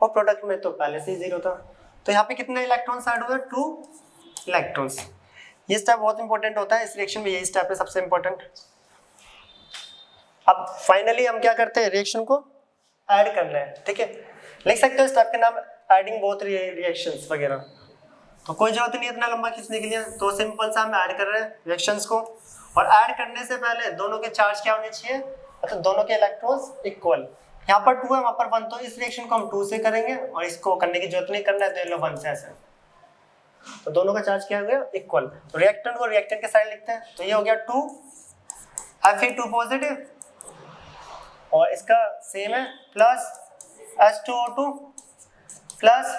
और प्रोडक्ट में तो पहले से ही 0 था। तो यहाँ पे कितने इलेक्ट्रॉन्स ऐड हुए 2 इलेक्ट्रॉन्स। ये स्टेप बहुत इंपॉर्टेंट होता है इस रिएक्शन में, यही स्टेप है सबसे इंपॉर्टेंट। अब फाइनली हम क्या करते हैं, रिएक्शन को ऐड करना है, ठीक है। लिख सकते हो स्टेप के नाम एडिंग बोथ रिएक्शंस वगैरह, तो कोई जरूरत नहीं इतना लंबा खींचने के लिए, तो सिंपल सा हम ऐड कर रहे हैं रिएक्शंस को। और ऐड करने से पहले दोनों के चार्ज क्या होने चाहिए, मतलब दोनों के इलेक्ट्रॉन्स इक्वल। यहाँ पर 2 है वहां पर 1, तो इस रिएक्शन को हम 2 से करेंगे और इसको करने की जरूरत नहीं, करना है तो ये लो 1 से ऐसे, तो दोनों का चार्ज क्या हो गया इक्वल। तो रिएक्टेंट को रिएक्टेंट के साइड लिखते हैं, तो ये हो गया 2 Fe2 पॉजिटिव और इसका सेम है plus H2O2 plus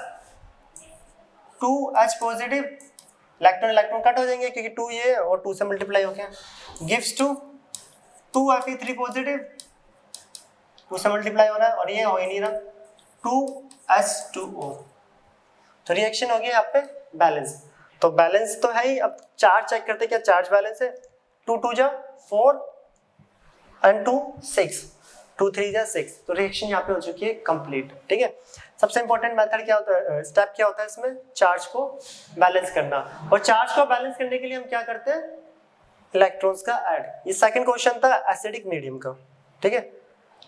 2H positive, electron cut हो जाएंगे क्योंकि 2 ये और 2 से मल्टीप्लाई हो गया, गिव्स टू 2 Fe3 पॉजिटिव, 2 से मल्टीप्लाई हो रहा है और ये हो ही नहीं रहा 2H2O। तो रिएक्शन हो गया यहाँ पे बैलेंस। तो बैलेंस तो है ही, अब चार्ज चेक करते क्या चार्ज बैलेंस है, 2 2 जा 4 एंड 2 6, 2 3 जा 6। तो रिएक्शन यहाँ पे हो चुकी है कंप्लीट, ठीक है। सबसे इंपॉर्टेंट मेथड क्या होता है, स्टेप क्या होता है इसमें, चार्ज को बैलेंस करना। और चार्ज को बैलेंस करने के लिए हम क्या करते हैं, इलेक्ट्रॉन्स का ऐड। ये सेकंड क्वेश्चन था एसिडिक मीडियम का, ठीक है।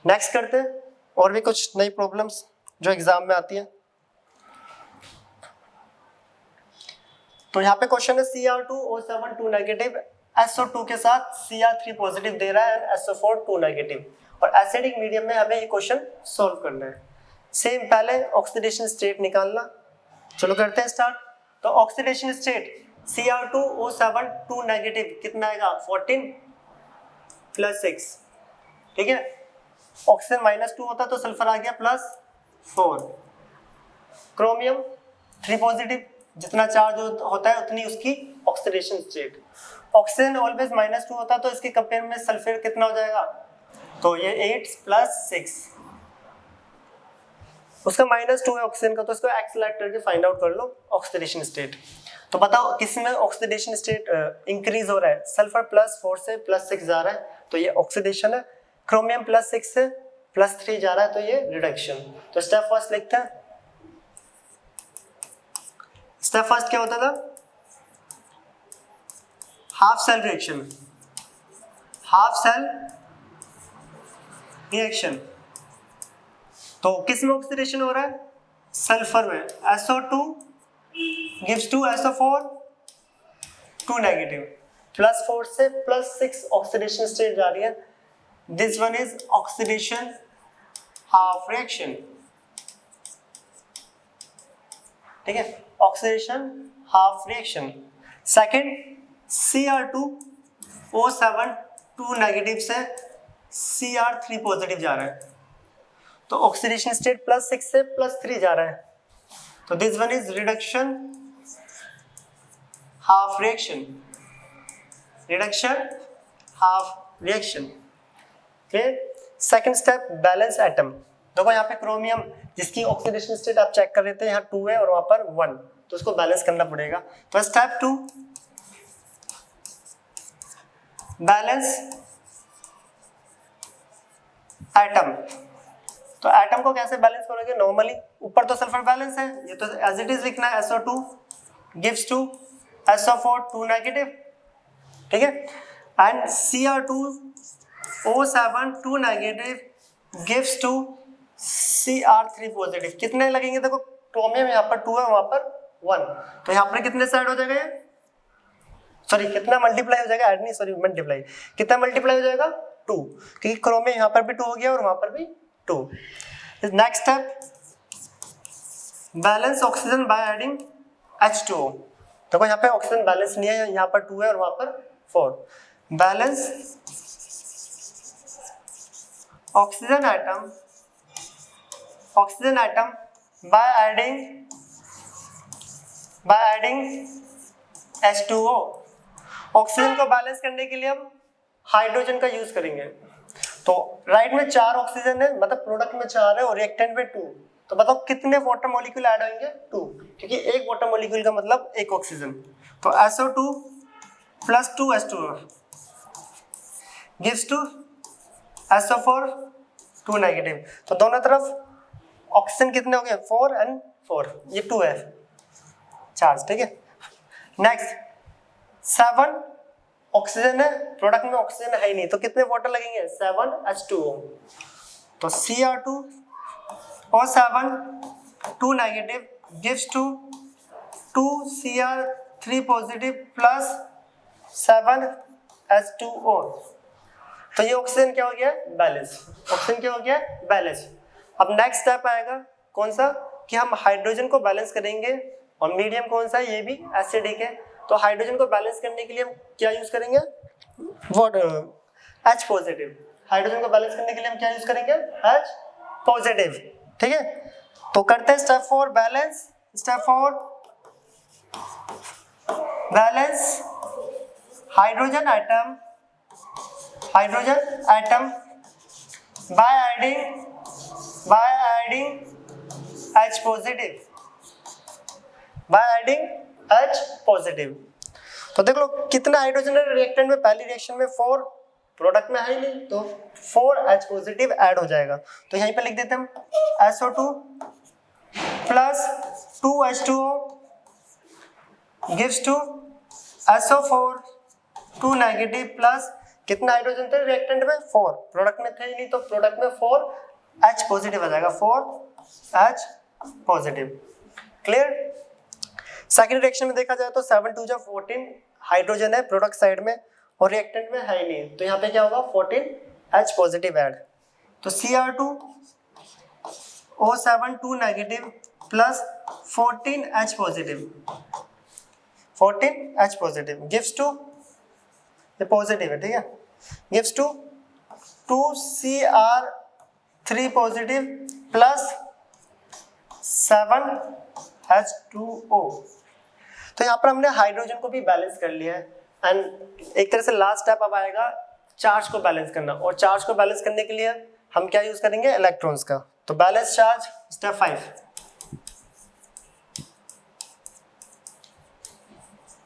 नेक्स्ट करते हैं और भी कुछ नई प्रॉब्लम्स जो एग्जाम में आती हैं। तो यहाँ पे क्वेश्चन है Cr2O7 2 नेगेटिव SO2 के साथ Cr3 पॉजिटिव दे रहा है एंड SO4 2 नेगेटिव, और एसिडिक मीडियम में हमें ये क्वेश्चन सॉल्व करना है। सेम पहले ऑक्सीडेशन स्टेट निकालना, चलो करते हैं स्टार्ट। तो ऑक्सीडेशन स्टेट Cr2O7 2 नेगेटिव कितना आएगा 14 + 6, ठीक है। ऑक्सीजन -2 होता तो सल्फर आ गया +4, क्रोमियम 3 पॉजिटिव, जितना चार्ज होता है उतनी उसकी ऑक्सीडेशन स्टेट। ऑक्सीजन ऑलवेज -2 होता तो इसके कंपेयर में सल्फर कितना हो जाएगा, तो ये 8 + 6, उसका -2 है ऑक्सीजन का, तो इसको एक्सेलरेट करके फाइंड आउट कर लो ऑक्सीडेशन स्टेट। तो बताओ किसमें ऑक्सीडेशन स्टेट इंक्रीज हो रहा है, सल्फर +4 से +6 जा रहा है तो ये ऑक्सीडेशन है, क्रोमियम +6 से +3 जा रहा है तो ये रिडक्शन। तो स्टेप फर्स्ट लिखते हैं। स्टेप फर्स्ट क्या होता था, half cell reaction, half cell reaction. तो किस में ऑक्सीडेशन हो रहा है, सल्फर में, SO2 gives to SO4 2 negative, +4 से +6 ऑक्सीडेशन स्टेट जा रही है। This one is oxidation half reaction, ठीक है, oxidation half reaction. Second Cr2O7 2 negative से Cr3 पॉजिटिव जा रहा है, तो ऑक्सीडेशन स्टेट +6 से +3 जा रहा है, तो this one is reduction half reaction, reduction half reaction. फिर सेकंड स्टेप बैलेंस एटम। देखो यहाँ पे क्रोमियम जिसकी ऑक्सीडेशन स्टेट आप चेक कर रहे थे, यहाँ 2 है और वहां पर 1, तो उसको बैलेंस करना पड़ेगा। तो स्टेप 2 बैलेंस एटम। तो एटम को कैसे बैलेंस करोगे, नॉर्मली ऊपर तो सल्फर बैलेंस है, ये तो एज इट इज लिखना है, SO2 gives to SO4 2 negative, ठीक है, and Cr2O7 2 negative gives to Cr3 positive. कितने लगेंगे, देखो क्रोमियम यहाँ पर 2 है वहां पर 1, तो यहाँ पर कितने साइड हो जाएगा ये, सॉरी कितना मल्टीप्लाई हो जाएगा, ऐड नहीं सॉरी मल्टीप्लाई, कितना मल्टीप्लाई हो जाएगा 2, क्योंकि क्रोमियम यहाँ पर भी 2 हो गया और वहां पर भी 2। Next step balance oxygen by adding H2O। देखो यहाँ पे ऑक्सीजन बैलेंस नहीं है, यहाँ पर 2 है और वहां पर 4। Balance oxygen atom by adding H2O। Oxygen को बैलेंस करने के लिए हम हाइड्रोजन का यूज करेंगे। तो राइट में 4 ऑक्सीजन है, मतलब प्रोडक्ट में 4 है और रिएक्टेंट में 2, तो बताओ कितने वाटर मॉलिक्यूल ऐड होंगे, 2, क्योंकि एक वाटर मॉलिक्यूल का मतलब एक ऑक्सीजन। तो SO2 + 2 H2O gives to SO4 2 negative, तो दोनों तरफ ऑक्सीजन कितने हो गए 4 and 4, ये 2 है चार्ज, ठीक है। नेक्स्ट 7 ऑक्सीजन है, प्रोडक्ट में ऑक्सीजन है ही नहीं, तो कितने वाटर लगेंगे 7 H2O। तो Cr2O7 2 negative gives to 2 Cr3 positive + 7 H2O। तो ये ऑक्सीजन क्या हो गया, बैलेंस, ऑक्सीजन क्या हो गया, बैलेंस। अब नेक्स्ट स्टेप आएगा कौन सा, कि हम हाइड्रोजन को बैलेंस करेंगे, और मीडियम कौन सा है, ये भी एसिडिक है, तो हाइड्रोजन को बैलेंस करने के लिए हम क्या यूज करेंगे, H पॉजिटिव। हाइड्रोजन को बैलेंस करने के लिए हम क्या यूज करेंगे, H पॉजिटिव, ठीक है। तो करते हैं step 4 balance. Step 4 balance hydrogen atom by adding H positive. तो देख लो कितना हाइड्रोजन है रिएक्टेंट में, पहली रिएक्शन में 4, प्रोडक्ट में है ही नहीं, तो 4 H पॉजिटिव ऐड हो जाएगा। तो यहीं पे लिख देते हैं SO2 + 2 H2O gives to SO4 2 negative plus कितना हाइड्रोजन थे रिएक्टेंट में 4, प्रोडक्ट में थे ही नहीं तो प्रोडक्ट में 4H पॉजिटिव आ जाएगा, 4H positive. Clear. Second reaction में देखा जाए तो 7 2 14 हाइड्रोजन है प्रोडक्ट साइड में और रिएक्टेंट में है ही नहीं, तो यहाँ पे क्या होगा 14H पॉजिटिव ऐड, तो Cr2O7 2 negative plus 14H positive, 14H positive gives to, ये पॉजिटिव है ठीक है, gives to 2Cr3 positive plus 7H2O। तो यहाँ पर हमने हाइड्रोजन को भी बैलेंस कर लिया है एंड एक तरह से लास्ट स्टेप अब आएगा चार्ज को बैलेंस करना, और चार्ज को बैलेंस करने के लिए हम क्या यूज करेंगे इलेक्ट्रॉन्स का। तो balance charge step 5,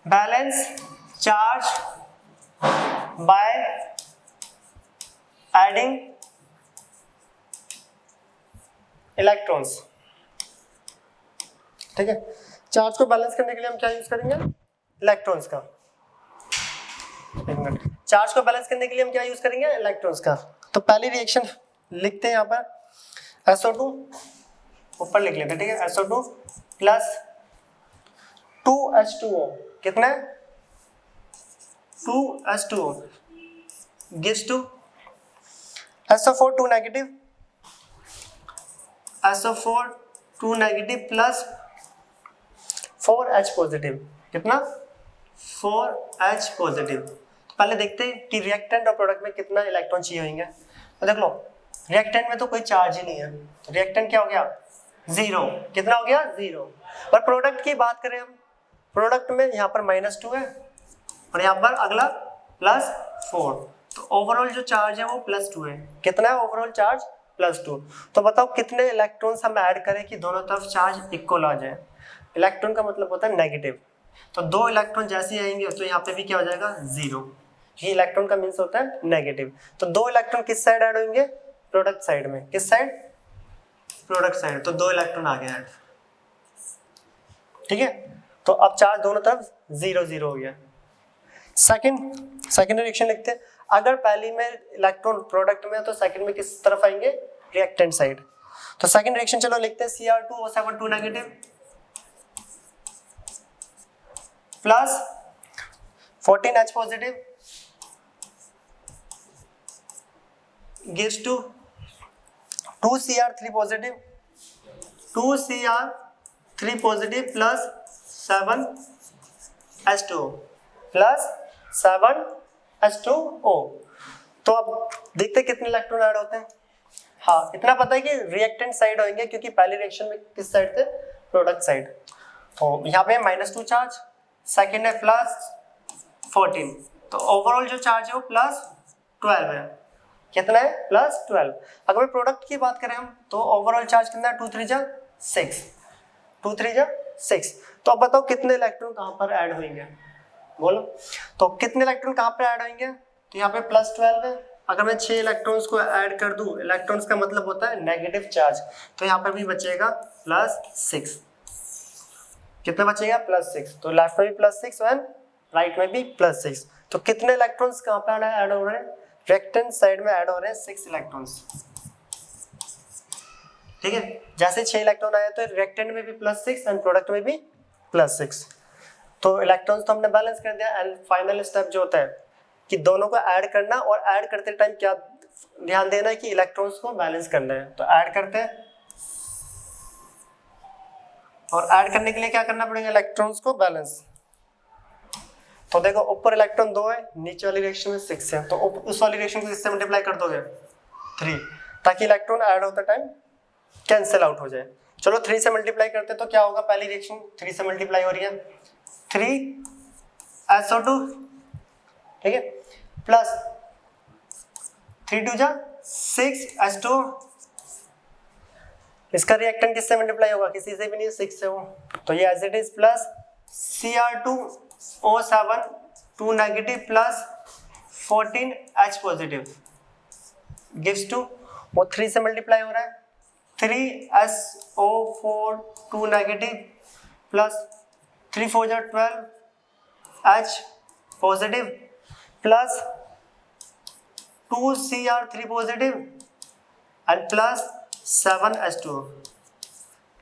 balance charge by adding electrons. ठीक है, चार्ज को बैलेंस करने के लिए हम क्या यूज करेंगे इलेक्ट्रॉन्स का। एक मिनट, चार्ज को बैलेंस करने के लिए हम क्या यूज करेंगे इलेक्ट्रॉन्स का। तो पहली रिएक्शन लिखते हैं यहाँ पर SO2 ऊपर लिख लेते हैं ठीक है, SO2 प्लस 2H2O कितना है 2H2O gives to SO4 2 negative, SO4 2 negative plus 4H positive, कितना 4H पॉजिटिव। पहले देखते हैं कि रिएक्टेंट और प्रोडक्ट में कितना इलेक्ट्रॉन चाहिए होंगे। तो देख लो रिएक्टेंट में तो कोई चार्ज ही नहीं है, रिएक्टेंट क्या हो गया 0, कितना हो गया 0। पर प्रोडक्ट की बात करें हम, प्रोडक्ट में यहाँ पर -2 है और यहाँ पर अगला +4, तो ओवरऑल जो चार्ज है वो +2 है। कितना है ओवरऑल चार्ज +2। तो बताओ कितने इलेक्ट्रॉन्स हम ऐड करें कि दोनों तरफ चार्ज इक्वल आ जाए। इलेक्ट्रॉन का मतलब होता है नेगेटिव, तो 2 इलेक्ट्रॉन जैसे आएंगे तो यहाँ पे भी क्या हो जाएगा 0। ये इलेक्ट्रॉन का मीन्स होता है नेगेटिव। तो 2 इलेक्ट्रॉन किस साइड ऐड होंगे प्रोडक्ट साइड में, किस साइड प्रोडक्ट साइड, तो 2 इलेक्ट्रॉन आ गए ऐड। ठीक है, तो अब चार्ज दोनों तरफ 0 0 हो गया। सेकंड रिएक्शन लिखते हैं, अगर पहली में इलेक्ट्रॉन प्रोडक्ट में है तो सेकंड में किस तरफ आएंगे रिएक्टेंट साइड। तो सेकंड रिएक्शन चलो लिखते हैं Cr2O7 2 negative plus 14H positive gives to 2Cr3 positive, 2Cr3 positive plus 7H2O plus 7H2O। तो अब देखते हैं कितने इलेक्ट्रॉन ऐड होते हैं। हाँ, इतना पता है कि रिएक्टेंट साइड होंगे क्योंकि पहली रिएक्शन में किस साइड थे प्रोडक्ट साइड। तो यहाँ पे -2 चार्ज, सेकेंड है +14, तो ओवरऑल जो चार्ज है वो +12 है। कितना है +12। अगर मैं प्रोडक्ट की बात करें हम तो ओवरऑल चार्ज कितना है 2 3 जा 6, 2 3 जा 6। तो अब बताओ कितने इलेक्ट्रॉन कहाँ पर ऐड होंगे, बोलो। तो कितने इलेक्ट्रॉन कहाँ पर ऐड होंगे, तो यहाँ पे +12 है। अगर मैं 6 इलेक्ट्रॉन्स को ऐड कर दूं, इलेक्ट्रॉन्स का मतलब होता है नेगेटिव चार्ज, तो यहाँ पर भी बचेगा +6। कितना बचेगा +6, तो लेफ्ट में भी +6 एंड राइट में भी +6। तो कितने इलेक्ट्रॉन्स कहाँ पे ऐड हो रहे हैं रिएक्टेंट साइड में ऐड हो रहे हैं 6 इलेक्ट्रॉन्स। ठीक है, जैसे 6 इलेक्ट्रॉन आए तो रिएक्टेंट में भी +6 एंड प्रोडक्ट में भी +6। तो इलेक्ट्रॉन्स तो हमने बैलेंस कर दिया एंड फाइनल स्टेप जो होता है कि दोनों को ऐड करना, और ऐड करते टाइम क्या ध्यान देना है कि इलेक्ट्रॉन्स को बैलेंस करना है। तो ऐड करते हैं, और ऐड करने के लिए क्या करना पड़ेगा इलेक्ट्रॉन्स को बैलेंस। तो देखो ऊपर इलेक्ट्रॉन 2 है, नीचे वाली रिएक्शन में 6 है, तो उस वाली रिएक्शन को किससे मल्टीप्लाई कर दोगे 3, ताकि इलेक्ट्रॉन ऐड होता टाइम कैंसिल आउट हो जाए। चलो 3 से मल्टीप्लाई करते तो क्या होगा, पहली रिएक्शन 3 से मल्टीप्लाई हो रही है 3SO2, ठीक है, प्लस 3 2 जा 6H2। इसका रिएक्टेंट किससे मल्टीप्लाई होगा, किसी से भी नहीं, 6 से हो, तो ये as it is plus Cr2O7 2 negative plus 14H positive gives to, वो 3 से मल्टीप्लाई हो रहा है 3SO4 2 नेगेटिव प्लस 3 4 जा 12H positive plus 2Cr3 positive and plus 7H2O।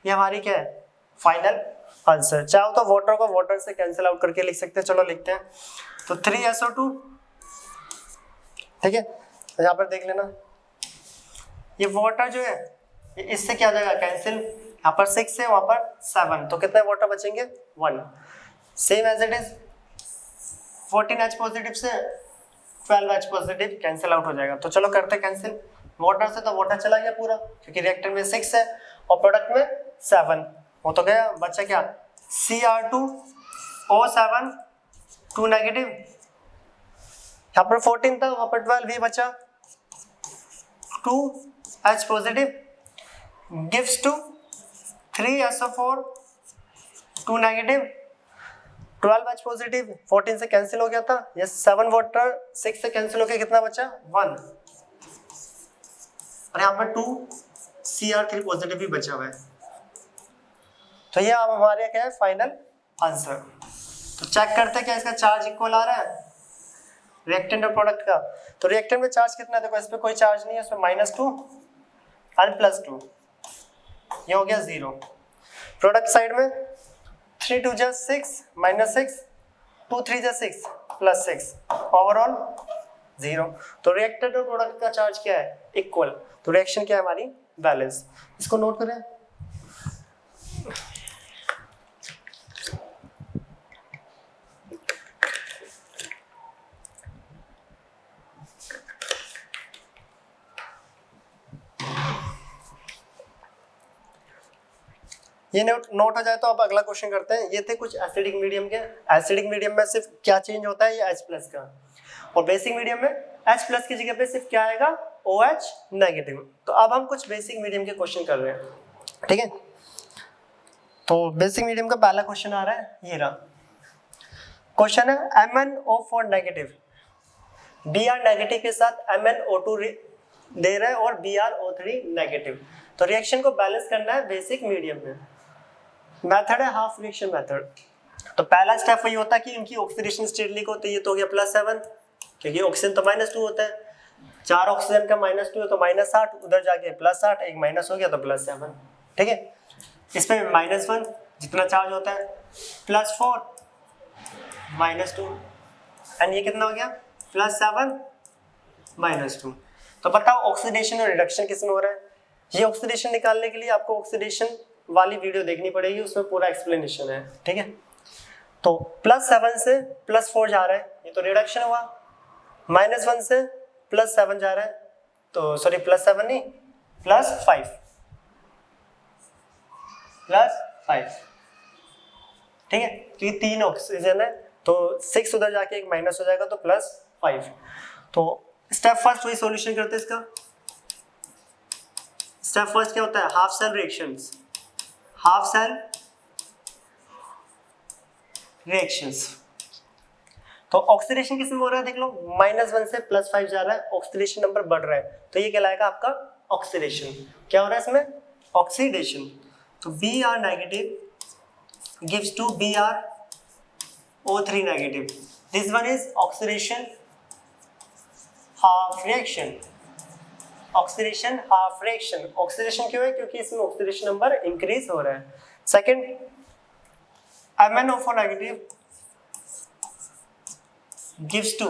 ये हमारी क्या है फाइनल आंसर। चाहो तो वाटर को वाटर से कैंसिल आउट करके लिख सकते हैं, चलो लिखते हैं। तो 3SO2, ठीक है, यहाँ पर देख लेना ये वाटर जो है इससे क्या हो जाएगा कैंसिल, यहाँ पर 6 है वहां पर 7, तो कितने वाटर बचेंगे 1। Same as it is 14H positive से 12H पॉजिटिव कैंसिल आउट हो जाएगा। तो चलो करते कैंसिल, वाटर से तो वाटर चला गया पूरा क्योंकि रिएक्टर में 6 है और प्रोडक्ट में 7, वो तो गया, बचा क्या Cr2O7 2 नेगेटिव, यहाँ पर 14 था वहां पर 12, भी बचा 2H positive gives to 3SO4 2 negative, 12H positive 14 से कैंसिल हो गया था, ये 7 वाटर 6 से कैंसिल हो गया, कितना बचा 1, और यहाँ पर 2Cr3 पॉजिटिव भी बचा हुआ है। तो ये अब हमारे क्या है फाइनल आंसर। तो चेक करते हैं क्या इसका चार्ज इक्वल आ रहा है रिएक्टेंट और प्रोडक्ट का। तो रिएक्टेंट में चार्ज कितना है, देखो इस पे कोई चार्ज नहीं है, इसमें -2 और +2, ये हो गया 0। प्रोडक्ट साइड में 3 2 जा 6 -6 2 3 जा 6 +6, ओवरऑल 0। तो रिएक्टेंट और प्रोडक्ट का चार्ज क्या है इक्वल, तो रिएक्शन क्या है हमारी बैलेंस। इसको नोट करें। ये नोट हो जाए तो अब अगला क्वेश्चन करते हैं। ये थे कुछ एसिडिक मीडियम के। एसिडिक मीडियम में सिर्फ क्या चेंज होता है, ये H+ का, और बेसिक मीडियम में H+ की जगह पे सिर्फ क्या आएगा OH नेगेटिव। तो अब हम कुछ बेसिक मीडियम के क्वेश्चन कर रहे हैं, ठीक है। तो बेसिक मीडियम का पहला क्वेश्चन आ रहा है, ये रहा क्वेश्चन है MnO4 नेगेटिव Br नेगेटिव के साथ MnO2 दे रहा है और BrO3 नेगेटिव। तो रिएक्शन को बैलेंस करना है बेसिक मीडियम में। मेथड है हाफ रिएक्शन मेथड। तो पहला स्टेप वही होता है कि इनकी ऑक्सीडेशन स्टेट लिखो, तो ये तो हो गया +7 क्योंकि ऑक्सीजन तो -2 होता है, 4 ऑक्सीजन का -2 है तो -8, उधर जाके +8, एक माइनस हो गया तो +7, ठीक है। इसमें -1 जितना चार्ज होता है, +4 -2, एंड ये कितना हो गया +7 -2। तो बताओ ऑक्सीडेशन और रिडक्शन किसमें हो रहा है। ये ऑक्सीडेशन निकालने के लिए आपको ऑक्सीडेशन वाली वीडियो देखनी पड़ेगी, उसमें पूरा एक्सप्लेनेशन है, ठीक है। तो +7 से +4 जा रहा है, ये तो रिडक्शन हुआ। -1 से +7 जा रहा है, तो सॉरी +7 नहीं +5 ठीक है, क्योंकि 3 ऑक्सीजन है तो 6 उधर जाके एक माइनस हो जाएगा तो +5। तो स्टेप फर्स्ट वही सॉल्यूशन करते हैं इसका। स्टेप फर्स्ट क्या होता है, half cell reactions. Half cell reactions, तो ऑक्सीडेशन किसमें हो रहा है देख लो, -1 से +5 जा रहा है, ऑक्सीडेशन नंबर बढ़ रहा है, तो ये कहलाएगा आपका ऑक्सीडेशन। क्या हो रहा है इसमें ऑक्सीडेशन। तो Br negative gives to BrO3 negative, this one is oxidation half reaction. Oxidation half reaction, oxidation क्यों है, क्योंकि इसमें ऑक्सीडेशन नंबर इंक्रीज हो रहा है। Second MnO4 negative gives to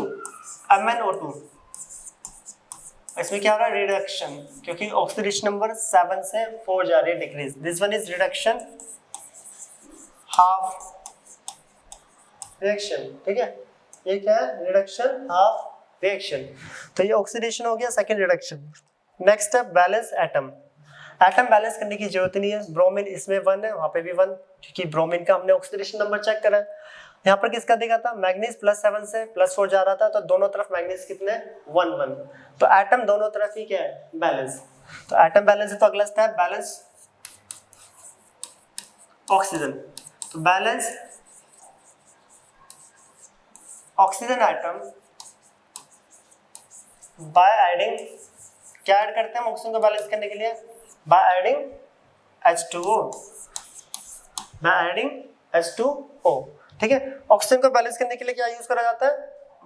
MnO2, इसमें क्या हो रहा है रिडक्शन, क्योंकि ऑक्सीडेशन नंबर 7 से 4 जा रही है decrease, this one is reduction half reaction, ठीक है। ये क्या है रिडक्शन हाफ रिएक्शन। तो ये ऑक्सीडेशन हो गया, second reduction. Next step balance atom. Atom balance करने की जरूरत नहीं है, ब्रोमीन इसमें 1 है, वहां पे भी 1, क्योंकि ब्रोमीन का हमने ऑक्सीडेशन नंबर चेक करा है। यहाँ पर किसका देखा था, मैग्नीज +7 से +4 जा रहा था, तो दोनों तरफ मैग्नीज कितने 1 1, तो एटम दोनों तरफ ही क्या है बैलेंस। तो एटम बैलेंस है, तो अगला स्टेप बैलेंस ऑक्सीजन। तो balance oxygen atom by adding, क्या ऐड करते हैं हम ऑक्सीजन को बैलेंस करने के लिए, by adding H2O, by adding H2O, ठीक है। ऑक्सीजन को बैलेंस करने के लिए क्या यूज करा जाता है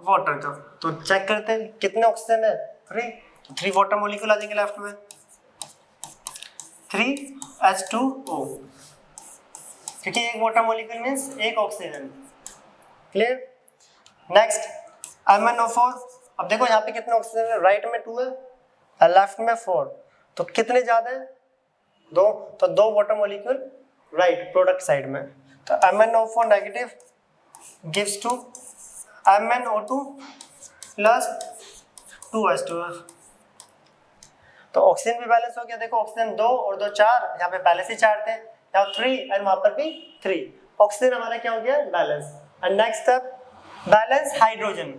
वाटर का। तो चेक करते हैं कितने ऑक्सीजन है, 3 वाटर मॉलिक्यूल आ जाएंगे लेफ्ट में, 3H2O, क्योंकि एक वाटर मॉलिक्यूल मीन्स एक ऑक्सीजन। क्लियर। Next MnO4। अब देखो यहाँ पे कितने ऑक्सीजन है, राइट में 2 है और लेफ्ट में 4, तो कितने ज्यादा है, 2, तो 2 water molecule right product side में। तो MnO4 negative gives to MnO2 plus 2H2O। तो ऑक्सीजन भी बैलेंस हो गया। देखो ऑक्सीजन 2 और 2 4, यहाँ पे पहले से 4 थे, यहाँ 3 और वहां पर भी 3, ऑक्सीजन हमारा क्या हो गया, balance. And next step balance hydrogen.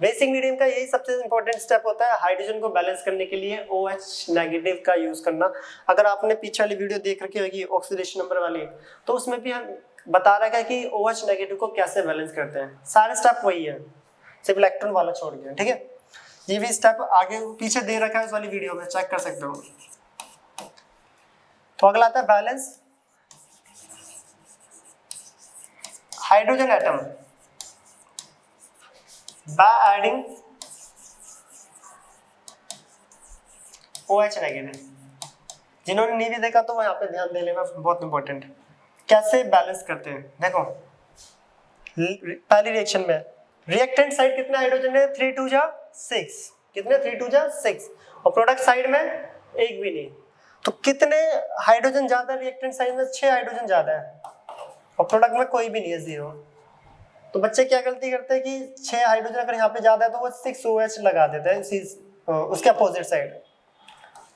Basic medium का यही सबसे इंपॉर्टेंट स्टेप होता है, हाइड्रोजन को बैलेंस करने के लिए OH नेगेटिव का यूज करना। अगर आपने पीछे वाली वीडियो देख रखी होगी ऑक्सीडेशन नंबर वाली, तो उसमें भी हम बता रखा है कि OH नेगेटिव को कैसे बैलेंस करते हैं। सारे स्टेप वही है, सिर्फ इलेक्ट्रॉन वाला छोड़ के, ठीक है। ये भी स्टेप आगे पीछे दे रखा है उस वाली वीडियो में, चेक कर सकते हो। तो अगला आता है balance hydrogen atom by adding OH negative. जिन्होंने नहीं भी देखा तो वो यहाँ पे ध्यान दे लेना, बहुत इंपॉर्टेंट। कैसे बैलेंस करते हैं, देखो पहली रिएक्शन में रिएक्टेंट साइड कितना हाइड्रोजन है, 3 2 जा 6, कितने 3 2 जा 6, और प्रोडक्ट साइड में एक भी नहीं। तो कितने हाइड्रोजन ज्यादा है रिएक्टेंट साइड में, 6 हाइड्रोजन ज्यादा है, और प्रोडक्ट में कोई भी नहीं है, 0। तो बच्चे क्या गलती करते हैं कि 6 हाइड्रोजन अगर यहाँ पे ज्यादा है तो वो 6OH लगा देते हैं उसके अपोजिट साइड,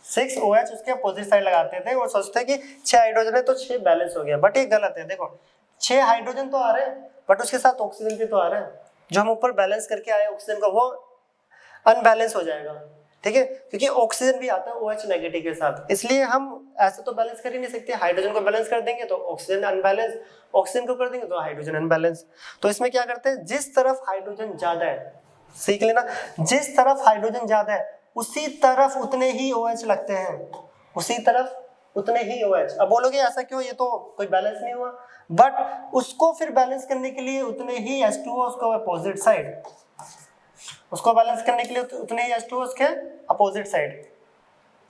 6OH उसके अपोजिट साइड लगाते थे और सोचते हैं कि 6 हाइड्रोजन है तो 6 बैलेंस हो गया, बट ये गलत है। देखो 6 हाइड्रोजन तो आ रहे हैं बट उसके साथ ऑक्सीजन भी तो आ रहे हैं, जो हम ऊपर बैलेंस करके आए ऑक्सीजन का वो अनबैलेंस हो जाएगा, ठीक है, क्योंकि ऑक्सीजन भी आता है OH नेगेटिव के साथ। इसलिए हम ऐसे तो बैलेंस कर ही नहीं सकते, हाइड्रोजन को बैलेंस कर देंगे तो ऑक्सीजन अनबैलेंस, ऑक्सीजन को कर देंगे तो हाइड्रोजन अनबैलेंस। तो इसमें क्या करते हैं, जिस तरफ हाइड्रोजन ज्यादा है, सीख लेना, जिस तरफ हाइड्रोजन ज्यादा है उसी तरफ उतने ही OH लगते हैं, उसी तरफ उतने ही OH। अब बोलोगे ऐसा क्यों, ये तो कोई बैलेंस नहीं हुआ, बट उसको फिर बैलेंस करने के लिए उतने ही H2O उसको अपोजिट साइड, उसको बैलेंस करने के लिए उतने ही H2O उसके अपोजिट साइड।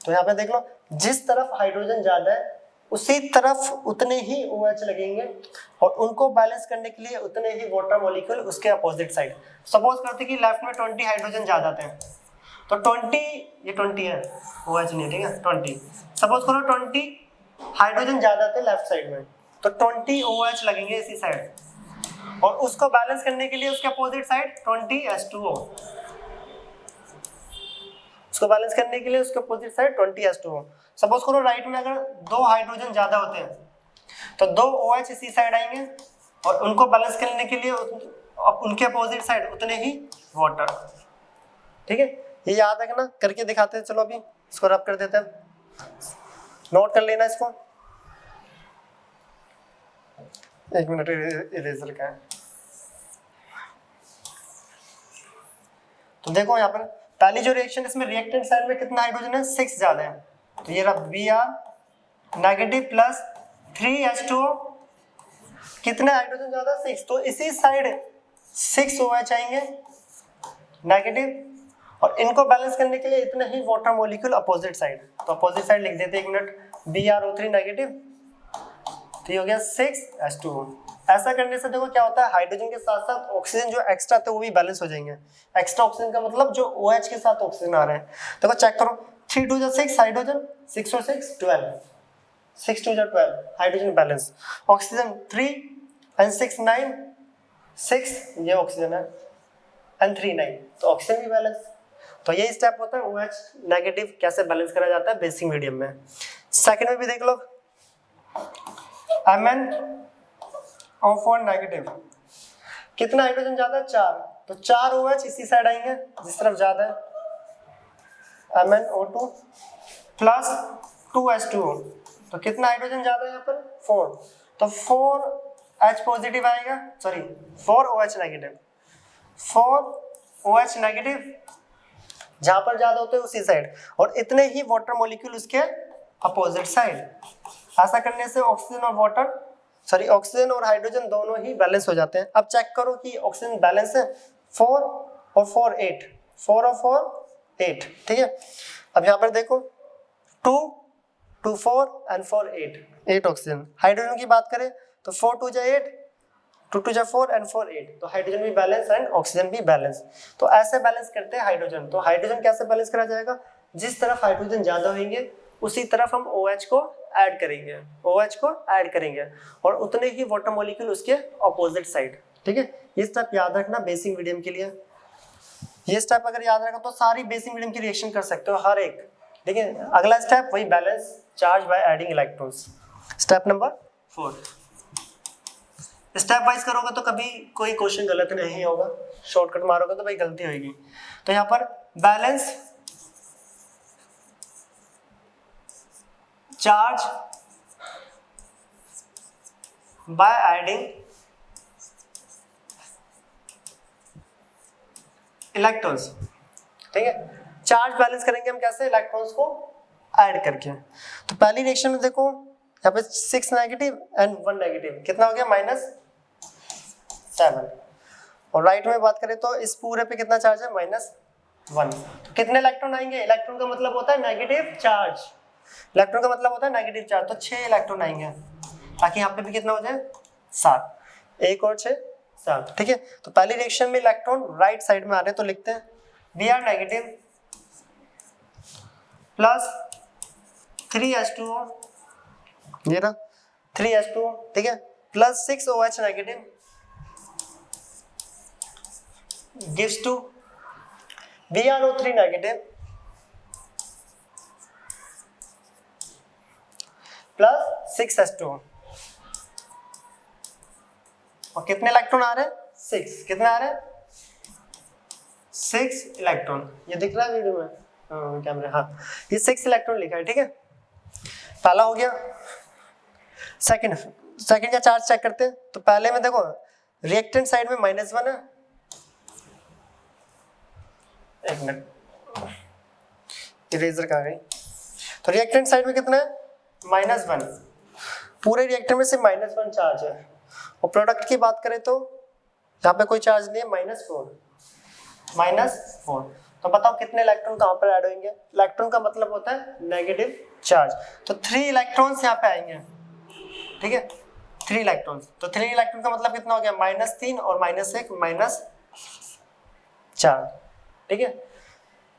तो यहाँ पे देख लो, जिस तरफ हाइड्रोजन ज्यादा है उसी तरफ उतने ही OH लगेंगे, और उनको बैलेंस करने के लिए उतने ही वाटर मॉलिक्यूल उसके अपोजिट साइड। सपोज करते कि लेफ्ट में 20 हाइड्रोजन ज्यादा थे, तो 20, ये 20 है, OH नहीं, ठीक है, 20। सपोज करो 20 हाइड्रोजन ज्यादा थे लेफ्ट साइड में, तो 20 OH लगेंगे इसी साइड, और उसको बैलेंस करने के लिए उसके अपोजिट साइड 20 H2O, उसको बैलेंस करने के लिए उसके अपोजिट साइड 20 H2O। सपोज करो राइट में अगर 2 हाइड्रोजन ज्यादा होते हैं तो 2 OH इसी साइड आएंगे, और उनको बैलेंस करने के लिए उनके अपोजिट साइड उतने ही वाटर, ठीक है। ये याद रखना, करके दिखाते हैं। चलो अभी इसको रब कर देते हैं, नोट कर लेना इसको, 1 मिनट इरेजर का है। तो देखो यहाँ पर पहली जो रिएक्शन, इसमें रिएक्टेंट साइड में कितना हाइड्रोजन है, 6 ज्यादा है, तो ये रहा Br नेगेटिव प्लस 3H2O, कितने हाइड्रोजन ज्यादा, 6, तो इसी साइड 6 OH आएंगे नेगेटिव, और इनको बैलेंस करने के लिए इतने ही वाटर मॉलिक्यूल अपोजिट साइड। तो अपोजिट साइड लिख देते हैं, 1 मिनट, BrO3 नेगेटिव, तो ये हो गया 6H2O। ऐसा करने से देखो क्या होता है, हाइड्रोजन के साथ साथ ऑक्सीजन जो एक्स्ट्रा थे वो भी बैलेंस हो जाएंगे। एक्स्ट्रा ऑक्सीजन का मतलब जो OH के साथ ऑक्सीजन आ रहे हैं। देखो चेक करो, 3 2 जा 6 हाइड्रोजन, 6 और 6 12, 6 2 जा 12 हाइड्रोजन बैलेंस, ऑक्सीजन 3 एंड 6 9, 6 ये ऑक्सीजन है एंड 3 9, तो ऑक्सीजन भी बैलेंस। तो यही स्टेप होता है OH नेगेटिव कैसे बैलेंस करा जाता है बेसिक मीडियम में। सेकंड में भी देख लो, MnO4 नेगेटिव, कितना हाइड्रोजन ज्यादा है, 4, तो 4 OH इसी साइड आएंगे जिस तरफ ज्यादा है, MnO2 प्लस 2H2O, तो कितना हाइड्रोजन ज्यादा है यहाँ पर, 4, तो 4H पॉजिटिव आएगा, sorry 4OH negative, 4OH negative जहां पर ज्यादा होते हैं उसी साइड, और इतने ही वाटर मॉलिक्यूल उसके अपोजिट साइड। ऐसा करने से ऑक्सीजन और ऑक्सीजन और हाइड्रोजन दोनों ही बैलेंस हो जाते हैं। अब चेक करो कि ऑक्सीजन बैलेंस है, 4 और 4 8, 4 और 4 8, ठीक है। अब यहाँ पर देखो 2 2 4 एंड 4 8 ऑक्सीजन। हाइड्रोजन की बात करें तो 4 2 जा 8, 2 2 जा 4 एंड 4 8, तो हाइड्रोजन भी बैलेंस एंड ऑक्सीजन भी बैलेंस। तो ऐसे बैलेंस करते हैं हाइड्रोजन। तो हाइड्रोजन कैसे बैलेंस करा जाएगा, जिस तरफ हाइड्रोजन ज्यादा होंगे उसी तरफ हम OH को ऐड करेंगे, OH को ऐड करेंगे और उतने ही वाटर मॉलिक्यूल उसके ऑपोजिट साइड, ठीक है। ये स्टेप याद रखना बेसिक मीडियम के लिए। ये स्टेप अगर याद रखा तो सारी बेसिक मीडियम की रिएक्शन कर सकते हो हर एक, ठीक है। अगला स्टेप वही balance charge by adding electrons, step number 4। Step wise करोगे तो कभी कोई क्वेश्चन गलत नहीं होगा, शॉर्टकट मारोगे तो भाई गलती होगी। तो यहाँ पर balance charge by adding electrons, ठीक है। चार्ज बैलेंस करेंगे हम कैसे, इलेक्ट्रॉन्स को ऐड करके। तो पहली रिएक्शन में देखो यहाँ पे 6 नेगेटिव एंड 1 नेगेटिव, कितना हो गया -7। और राइट में बात करें तो इस पूरे पे कितना चार्ज है -1। तो कितने इलेक्ट्रॉन आएंगे, इलेक्ट्रॉन का मतलब होता है नेगेटिव चार्ज, इलेक्ट्रॉन का मतलब होता है नेगेटिव चार्ज, तो 6 इलेक्ट्रॉन आएंगे, ताकि यहाँ पे भी कितना हो जाए 7, 1 और 6 7, ठीक है। तो पहली रिएक्शन में इलेक्ट्रॉन राइट साइड में आ रहे हैं तो लिखते हैं Br नेगेटिव प्लस 3H2O, ये ना 3H2O, ठीक है, plus 6OH negative gives to BrO3 negative plus 6H2O। और कितने इलेक्ट्रॉन आ रहे हैं 6, कितने आ रहे हैं 6 इलेक्ट्रॉन, ये दिख रहा है वीडियो में कैमरे, हाँ ये 6 इलेक्ट्रॉन लिखा है, ठीक है। पहला हो गया। सेकंड का चार्ज चेक करते हैं। तो पहले में देखो रिएक्टेंट साइड में -1 है, एक मिनट इरेजर कहाँ गई। तो रिएक्टेंट साइड में कितना है -1, पूरे रिएक्टर में से -1 चार्ज है। और प्रोडक्ट की बात करें तो यहाँ पे कोई चार्ज नहीं है, -4। तो बताओ कितने इलेक्ट्रॉन कहाँ पर ऐड होंगे, इलेक्ट्रॉन का मतलब होता है नेगेटिव चार्ज, तो 3 इलेक्ट्रॉन्स यहाँ पे आएंगे, ठीक है, 3 इलेक्ट्रॉन्स। तो 3 इलेक्ट्रॉन का मतलब कितना हो गया -3 और -1 -4, ठीक है।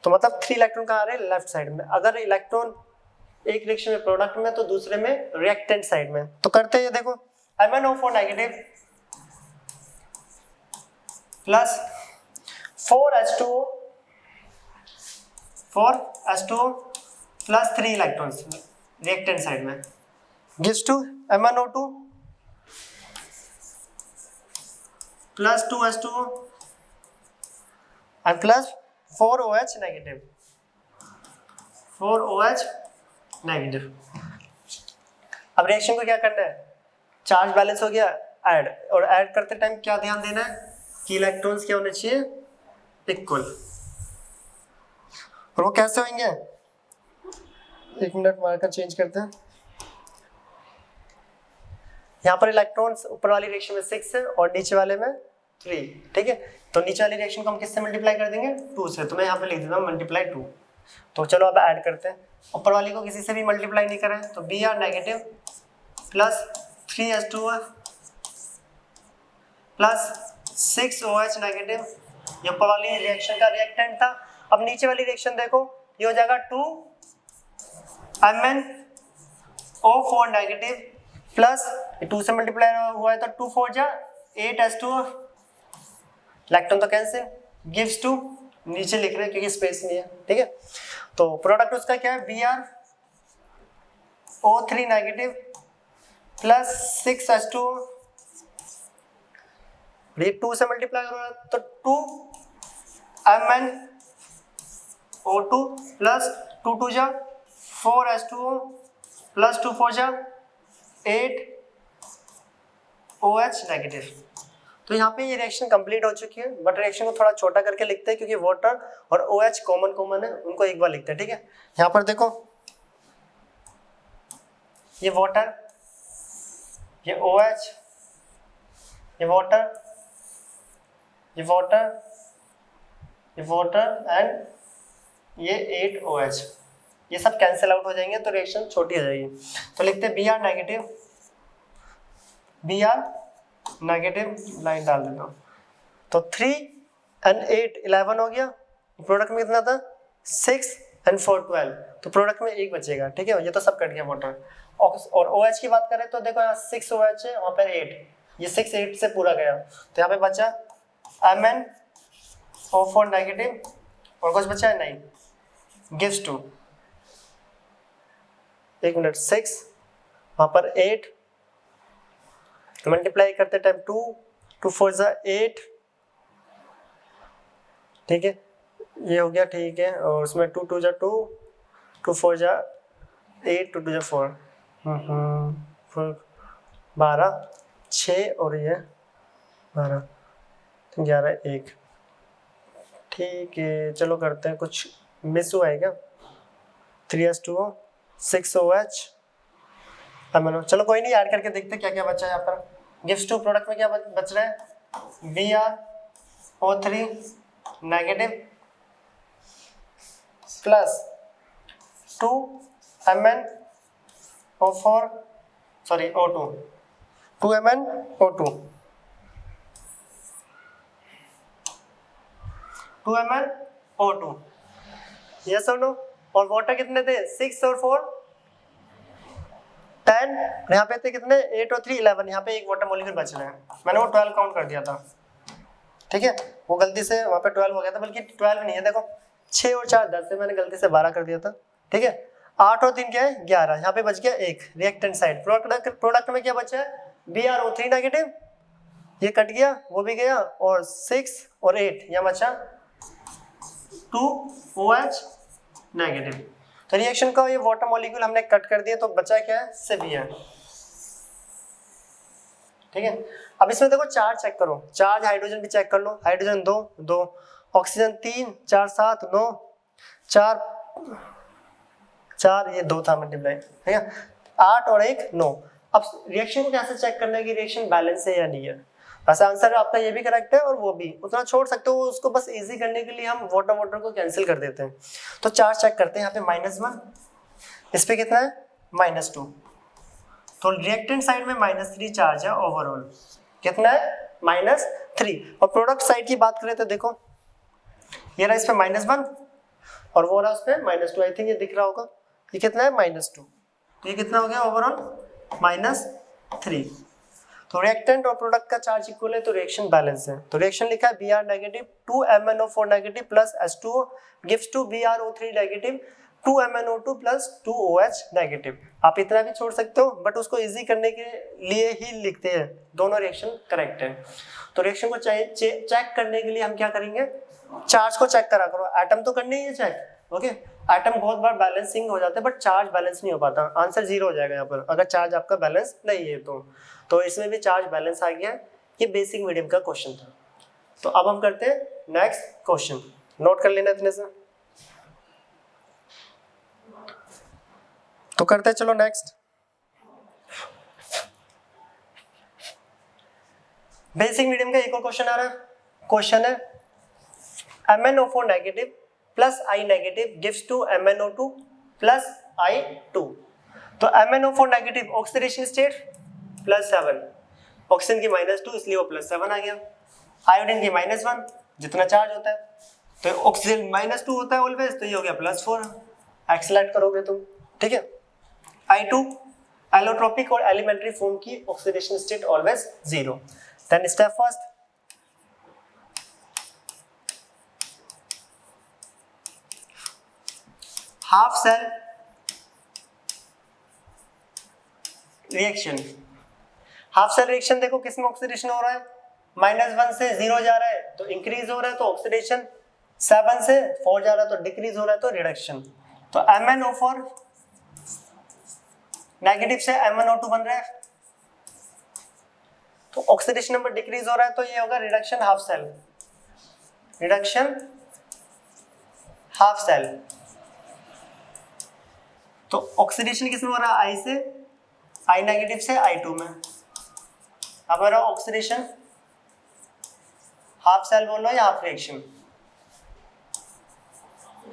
तो मतलब 3 इलेक्ट्रॉन कहाँ आ रहे हैं लेफ्ट साइड में। अगर इलेक्ट्रॉन एक रिएक्शन में प्रोडक्ट में तो दूसरे में रिएक्टेंट साइड में। तो करते हैं देखो MnO4 negative plus 4H2O plus 3 electrons reactant side में gives to MnO2 plus 2H2O and plus 4OH negative, 4OH negative. अब रिएक्शन को क्या करना है, चार्ज बैलेंस हो गया, ऐड, और ऐड करते टाइम क्या ध्यान देना है कि इलेक्ट्रॉन्स क्या होने चाहिए इक्वल। और वो कैसे होंगे, एक मिनट मार्कर चेंज करते हैं। यहाँ पर इलेक्ट्रॉन्स ऊपर वाली रिएक्शन में 6 है और नीचे वाले में 3, ठीक है। तो नीचे वाली रिएक्शन को हम किससे मल्टीप्लाई कर देंगे 2 से, तो मैं यहाँ पे लिख देता हूँ ×2। तो चलो अब ऐड करते हैं। ऊपर वाली को किसी से भी मल्टीप्लाई नहीं करें, तो Br negative plus 3H2O plus 6OH negative, ये ऊपर वाली रिएक्शन का रिएक्टेंट था। अब नीचे वाली रिएक्शन देखो, ये हो जाएगा 2MnO4 नेगेटिव प्लस 2 से मल्टीप्लाई हुआ है तो 2 4 जा 8H2O, इलेक्ट्रॉन तो कैंसिल, गिव्स टू, नीचे लिख रहे हैं क्योंकि स्पेस नहीं है, ठीक है। तो प्रोडक्ट उसका क्या है BrO3 नेगेटिव प्लस 6H2O, ये 2 से मल्टीप्लाई हो रहा है तो 2MnO2 प्लस 2 2 जा 4H2O प्लस 2 4 जा 8OH नेगेटिव। तो यहाँ पे ये रिएक्शन कंप्लीट हो चुकी है, बट रिएक्शन को थोड़ा छोटा करके लिखते हैं क्योंकि वाटर और OH कॉमन है, उनको एक बार लिखते हैं, ठीक है। यहाँ पर देखो ये वाटर, ये OH, ये वाटर, ये वाटर, वाटर एंड ये 8OH, ये सब कैंसिल आउट हो जाएंगे तो रिएक्शन छोटी हो जाएगी। तो लिखते हैं Br negative, Br negative, line डाल देता हूँ। तो 3 and 8 11 हो गया, प्रोडक्ट में कितना था 6 and 4 12, तो प्रोडक्ट में 1 बचेगा। ठीक है, ये तो सब कट गया वाटर। और OH की बात करें तो देखो यहाँ 6 OH है, वहाँ पर 8, ये 6 8 से पूरा गया, तो यहाँ पे बचा MnO4 नेगेटिव और कुछ बचा है नहीं, गिव्स टू 1 मिनट 6, वहाँ पर 8, मल्टीप्लाई करते टाइम 2 4 8, ठीक है, ये हो गया। ठीक है, और उसमें 2 2 2 2 4 8 2 2 4 12 6 और ये 12 11 1। ठीक है, चलो करते हैं, कुछ मिस हुआ है क्या? 3s2O 6OH अमीनो, चलो कोई नहीं, ऐड करके देखते क्या क्या बचा है यहाँ पर। गिव्स टू प्रोडक्ट में क्या बच रहा है, BrO3 negative plus 2MnO4 sorry O2 2MnO2 yes और नो। और वाटर कितने थे 6 और 4 10, यहाँ पे थे कितने 8 और 3 11, यहाँ पे एक वाटर मॉलिक्यूल बच रहे हैं, मैंने वो 12 काउंट कर दिया था। ठीक है, वो गलती से वहाँ पे 12 हो गया था, बल्कि 12 नहीं है, देखो 6 और 4 10 से मैंने गलती से 12 कर दिया था। ठीक है, 8 और 3 क्या है 11, यहाँ पे बच गया 1 रिएक्टेंट साइड। प्रोडक्ट में क्या बचा है BrO3 नेगेटिव, ये कट गया, वो भी गया, और 6 और 8 यहाँ बचा 2OH नेगेटिव। तो रिएक्शन का ये वाटर मॉलिक्यूल हमने कट कर दिया, तो बचा क्या है Cbr। ठीक है, अब इसमें देखो चार्ज चेक करो, चार्ज हाइड्रोजन भी चेक कर लो, हाइड्रोजन 2 2, ऑक्सीजन 3 4 7 9 4 4, ये 2 था मल्टीप्लाई, ठीक है 8 और 1 9। अब रिएक्शन को कैसे चेक करना है कि रिएक्शन बैलेंस है या नहीं है? वैसे आंसर आपका ये भी करेक्ट है और वो भी, उतना छोड़ सकते हो, उसको बस इजी करने के लिए हम वाटर को कैंसिल कर देते हैं। तो चार्ज चेक करते हैं, यहाँ पे -1, इस पे कितना है -2, तो रिएक्टेंट साइड में -3 चार्ज है ओवरऑल, कितना है -3। और प्रोडक्ट साइड की बात करें तो देखो ये रहा, इस पे -1 और वो रहा उस पे -2, आई थिंक ये दिख रहा होगा, ये कितना है -2, तो ये कितना हो गया ओवरऑल -3। तो रिएक्टेंट और प्रोडक्ट का चार्ज इक्वल है, तो रिएक्शन बैलेंस है। तो रिएक्शन लिखा है Br negative 2MnO4 negative plus H2O gives to BrO3 negative 2MnO2 plus 2OH negative. आप इतना भी छोड़ सकते हो, बट उसको इजी करने के लिए ही लिखते हैं, दोनों रिएक्शन करेक्ट है। तो रिएक्शन को चेक करने के लिए हम क्या करेंगे, चार्ज को चेक करा करो, एटम तो करने ही है चेक। ओके, एटम बहुत बार बैलेंसिंग हो जाता है, बट चार्ज बैलेंस नहीं हो पाता, आंसर 0 हो जाएगा यहाँ पर अगर चार्ज आपका बैलेंस नहीं है तो इसमें भी चार्ज बैलेंस आ गया। ये बेसिक मीडियम का क्वेश्चन था। तो अब हम करते हैं नेक्स्ट क्वेश्चन, नोट कर लेना इतने से। तो करते हैं, चलो नेक्स्ट। बेसिक मीडियम का एक और क्वेश्चन आ रहा है, क्वेश्चन है MnO4 negative plus I negative gives to MnO2 plus I2। तो MnO4 negative oxidation state +7, oxygen की -2 इसलिए वो +7 आ गया, आयोडीन की -1 जितना चार्ज होता है, तो ऑक्सीजन -2 होता है ऑलवेज, तो ये हो गया +4, एक्सेलेरेट करोगे तुम। ठीक है, I2 एलोट्रोपिक और एलिमेंट्री फॉर्म की oxidation state always 0। Then step first, half cell reaction. Half cell reaction देखो किसमें ऑक्सीडेशन हो रहा है, -1 से 0 जा रहा है तो इंक्रीज हो रहा है, तो ऑक्सीडेशन 7 से 4 जा रहा है तो डिक्रीज हो रहा है, तो रिडक्शन। तो MnO4 नेगेटिव से MnO2 बन रहा है, तो ऑक्सीडेशन नंबर डिक्रीज हो रहा है, तो ये होगा reduction half cell, reduction half cell. तो ऑक्सीडेशन किसमें हो रहा है, I से, I नेगेटिव से I2 में। अब मेरा ऑक्सीडेशन हाफ सेल बोल लो या हाफ रिएक्शन,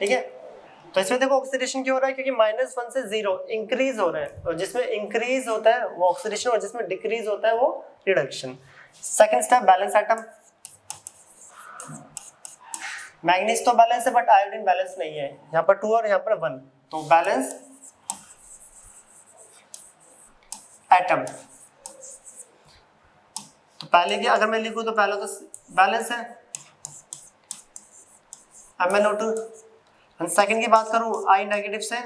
ठीक है। तो इसमें देखो ऑक्सीडेशन क्यों हो रहा है, क्योंकि -1 से 0 इंक्रीज हो रहा है, और जिसमें इंक्रीज होता है वो ऑक्सीडेशन और जिसमें डिक्रीज होता है वो reduction. Second step balance atom. Manganese तो बैलेंस है बट आयोडीन बैलेंस नहीं है, यहाँ पर 2 और यहाँ पर 1, तो बैलेंस एटम। तो पहले की अगर मैं लिखूं तो पहले तो बैलेंस है MnO2, सेकंड की बात करूं I नेगेटिव से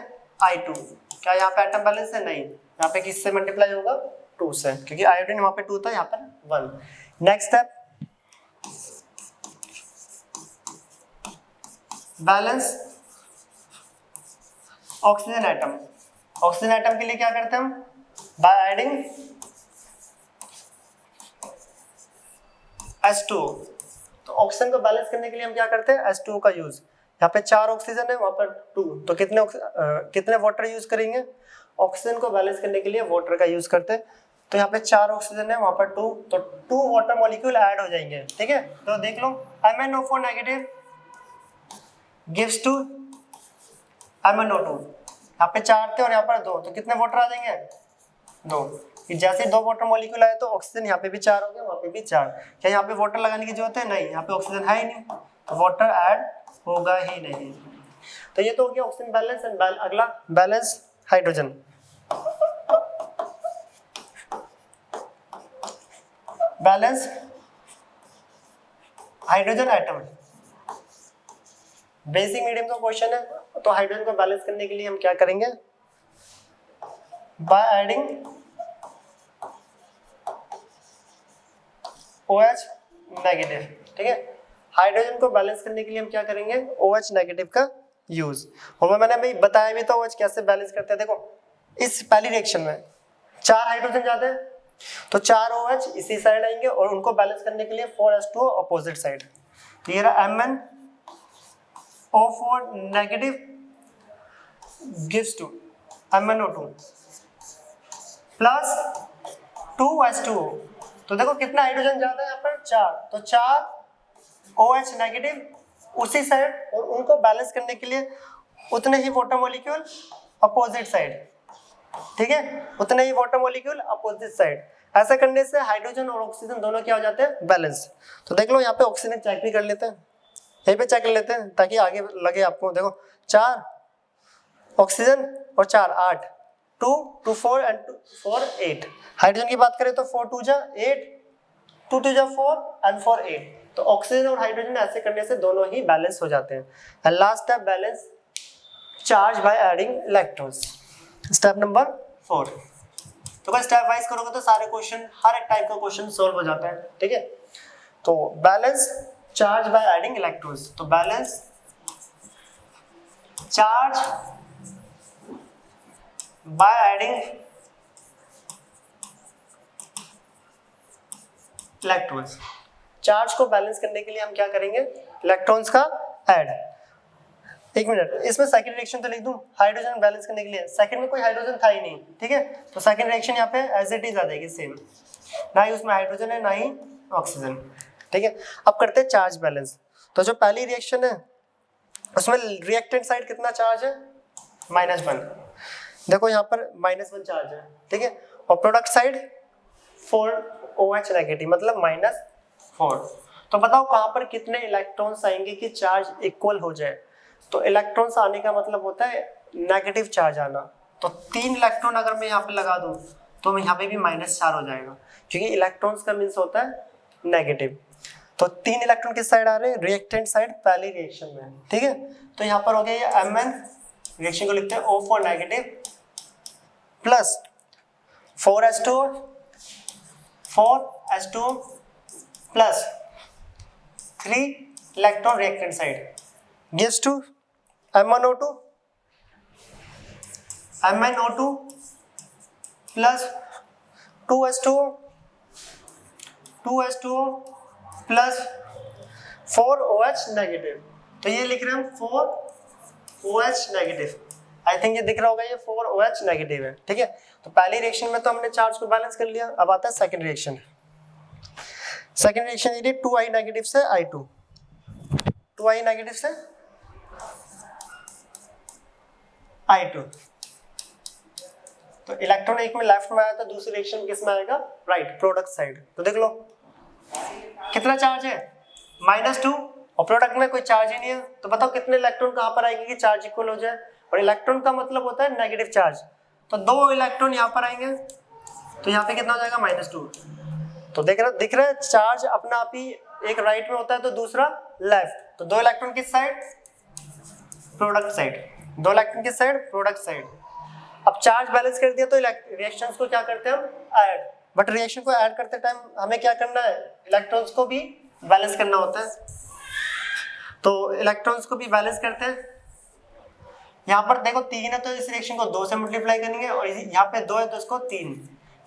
I2, क्या यहाँ पे एटम बैलेंस है? नहीं, यहाँ पे किससे मल्टीप्लाई होगा? 2 से, क्योंकि आयोडीन वहां पे 2 था, यहाँ पर 1। Next step balance oxygen atom. Oxygen atom के लिए क्या करते हैं हम? By adding H2O। तो ऑक्सीजन को बैलेंस करने के लिए हम क्या करते हैं? H2O का यूज। यहाँ पे 4 ऑक्सीजन है, वहां पर 2, तो कितने वाटर यूज करेंगे? ऑक्सीजन को बैलेंस करने के लिए वाटर का यूज करते हैं। तो यहाँ पे 4 ऑक्सीजन है, वहां पर 2, तो 2 वाटर मॉलिक्यूल ऐड हो जाएंगे, ठीक है। तो देख लो MnO4 negative gives to MnO2, यहाँ पे 4 थे और यहाँ पर 2, तो कितने वाटर आ जाएंगे? 2। जैसे 2 वाटर मॉलिक्यूल आए तो ऑक्सीजन यहाँ पे भी 4 हो गया, वहाँ पे भी 4। क्या यहाँ पे वाटर लगाने की जरूरत है? नहीं, यहाँ पे ऑक्सीजन है ही नहीं, तो वाटर ऐड होगा ही नहीं। तो ये तो हो गया ऑक्सीजन बैलेंस। एंड अगला balance hydrogen. Balance hydrogen atom, basic medium का क्वेश्चन है। तो हाइड्रोजन को बैलेंस करने के लिए हम क्या करेंगे? बाय एडिंग OH नेगेटिव, ठीक है। हाइड्रोजन को बैलेंस करने के लिए हम क्या करेंगे? OH नेगेटिव का यूज। और मैंने अभी बताया भी था OH कैसे बैलेंस करते हैं। देखो इस पहली रिएक्शन में 4 हाइड्रोजन जाते हैं, तो 4 OH इसी साइड आएंगे और उनको बैलेंस करने के लिए 4H2O अपोजिट साइड। तो ये रहा MnO4 negative gives to MnO2 plus 2H2O। तो देखो कितना हाइड्रोजन जाता है यहाँ पर? 4, तो 4 OH नेगेटिव उसी साइड, और उनको बैलेंस करने के लिए उतने ही वाटर मॉलिक्यूल अपोजिट साइड, ठीक है, उतने ही वाटर मॉलिक्यूल अपोजिट साइड। ऐसा करने से हाइड्रोजन और ऑक्सीजन दोनों क्या हो जाते हैं? बैलेंस। तो देख लो यहाँ पे ऑक्सीजन चेक भी कर लेते हैं, यहीं पे चेक कर लेते हैं ताकि आगे लगे आपको। देखो 4 ऑक्सीजन और 4 8, 2 2 4 एंड 4 8। हाइड्रोजन की बात करें तो 4 2 जा 8, 2 2 जा 4 एंड 4 8। तो ऑक्सीजन और हाइड्रोजन ऐसे करने से दोनों ही बैलेंस हो जाते हैं। And last step balance charge by adding electrons, step number 4। तो स्टेप वाइज करोगे तो सारे क्वेश्चन, हर एक टाइप का क्वेश्चन सॉल्व हो जाता है, ठीक है। तो balance charge by adding electrons, तो balance charge by adding electrons. Charge को बैलेंस करने के लिए हम क्या करेंगे? इलेक्ट्रॉन्स का ऐड। एक मिनट, इसमें सेकंड रिएक्शन तो लिख दूं हाइड्रोजन बैलेंस करने के लिए। सेकंड में कोई हाइड्रोजन था ही नहीं, ठीक है, तो सेकंड रिएक्शन यहाँ पे एज इट इज आ जाएगी सेम, ना ही उसमें हाइड्रोजन है ना ही ऑक्सीजन, ठीक है। अब करते हैं चार्ज बैलेंस। तो जो पहली रिएक्शन है उसमें रिएक्टेंट साइड कितना चार्ज है? -1। देखो यहाँ पर -1 चार्ज है, ठीक है, और प्रोडक्ट साइड 4 OH नेगेटिव, मतलब -4। तो बताओ कहाँ पर कितने इलेक्ट्रॉन्स आएंगे कि चार्ज इक्वल हो जाए? तो इलेक्ट्रॉन्स आने का मतलब होता है नेगेटिव चार्ज आना। तो 3 इलेक्ट्रॉन अगर मैं यहाँ पे लगा दूं तो यहाँ पे भी -4 हो जाएगा, क्योंकि इलेक्ट्रॉन्स का मीन्स होता है नेगेटिव। तो 3 इलेक्ट्रॉन किस साइड आ रहे हैं? रिएक्टेंट साइड पहली रिएक्शन में, ठीक है। तो यहाँ पर हो गया ये Mn, रिएक्शन को लिखते हैं O4 negative plus 4H2O plus 3 electron reactant side gives to MnO2 plus 2H2O plus 4OH negative. तो ये लिख रहे हैं हम 4OH नेगेटिव। आई थिंक ये दिख रहा होगा, ये 4OH नेगेटिव है, ठीक है। तो पहली रिएक्शन में तो हमने चार्ज को बैलेंस कर लिया। अब आता है सेकंड रिएक्शन। सेकंड रिएक्शन ये 2I नेगेटिव से I2, 2I नेगेटिव से I2। तो इलेक्ट्रॉन एक में लेफ्ट में आया था, दूसरी रिएक्शन किस में आएगा, राइट, प्रोडक्ट साइड। तो देख लो कितना चार्ज है, -2, और प्रोडक्ट में कोई चार्ज ही नहीं है, तो बताओ कितने इलेक्ट्रॉन कहाँ पर आएंगे कि चार्ज इक्वल हो जाए। और इलेक्ट्रॉन का मतलब होता है नेगेटिव चार्ज, तो 2 इलेक्ट्रॉन यहाँ पर आएंगे, तो यहाँ पे कितना हो जाएगा, -2। तो दिख रहा है चार्ज अपना आप ही, एक राइट में होता है तो दूसरा लेफ्ट। तो 2 इलेक्ट्रॉन किस साइड, प्रोडक्ट साइड, 2 इलेक्ट्रॉन किस साइड, प्रोडक्ट साइड। अब चार्ज बैलेंस कर दिया तो रिएक्शंस को क्या करते हैं हम, ऐड। बट रिएक्शन को ऐड करते टाइम हमें क्या करना है, इलेक्ट्रॉन्स को भी बैलेंस करना होता है। तो इलेक्ट्रॉन्स को भी बैलेंस करते हैं। यहाँ पर देखो 3 है तो इस रिएक्शन को 2 से मल्टीप्लाई करेंगे, और यहाँ पे 2 है तो इसको 3,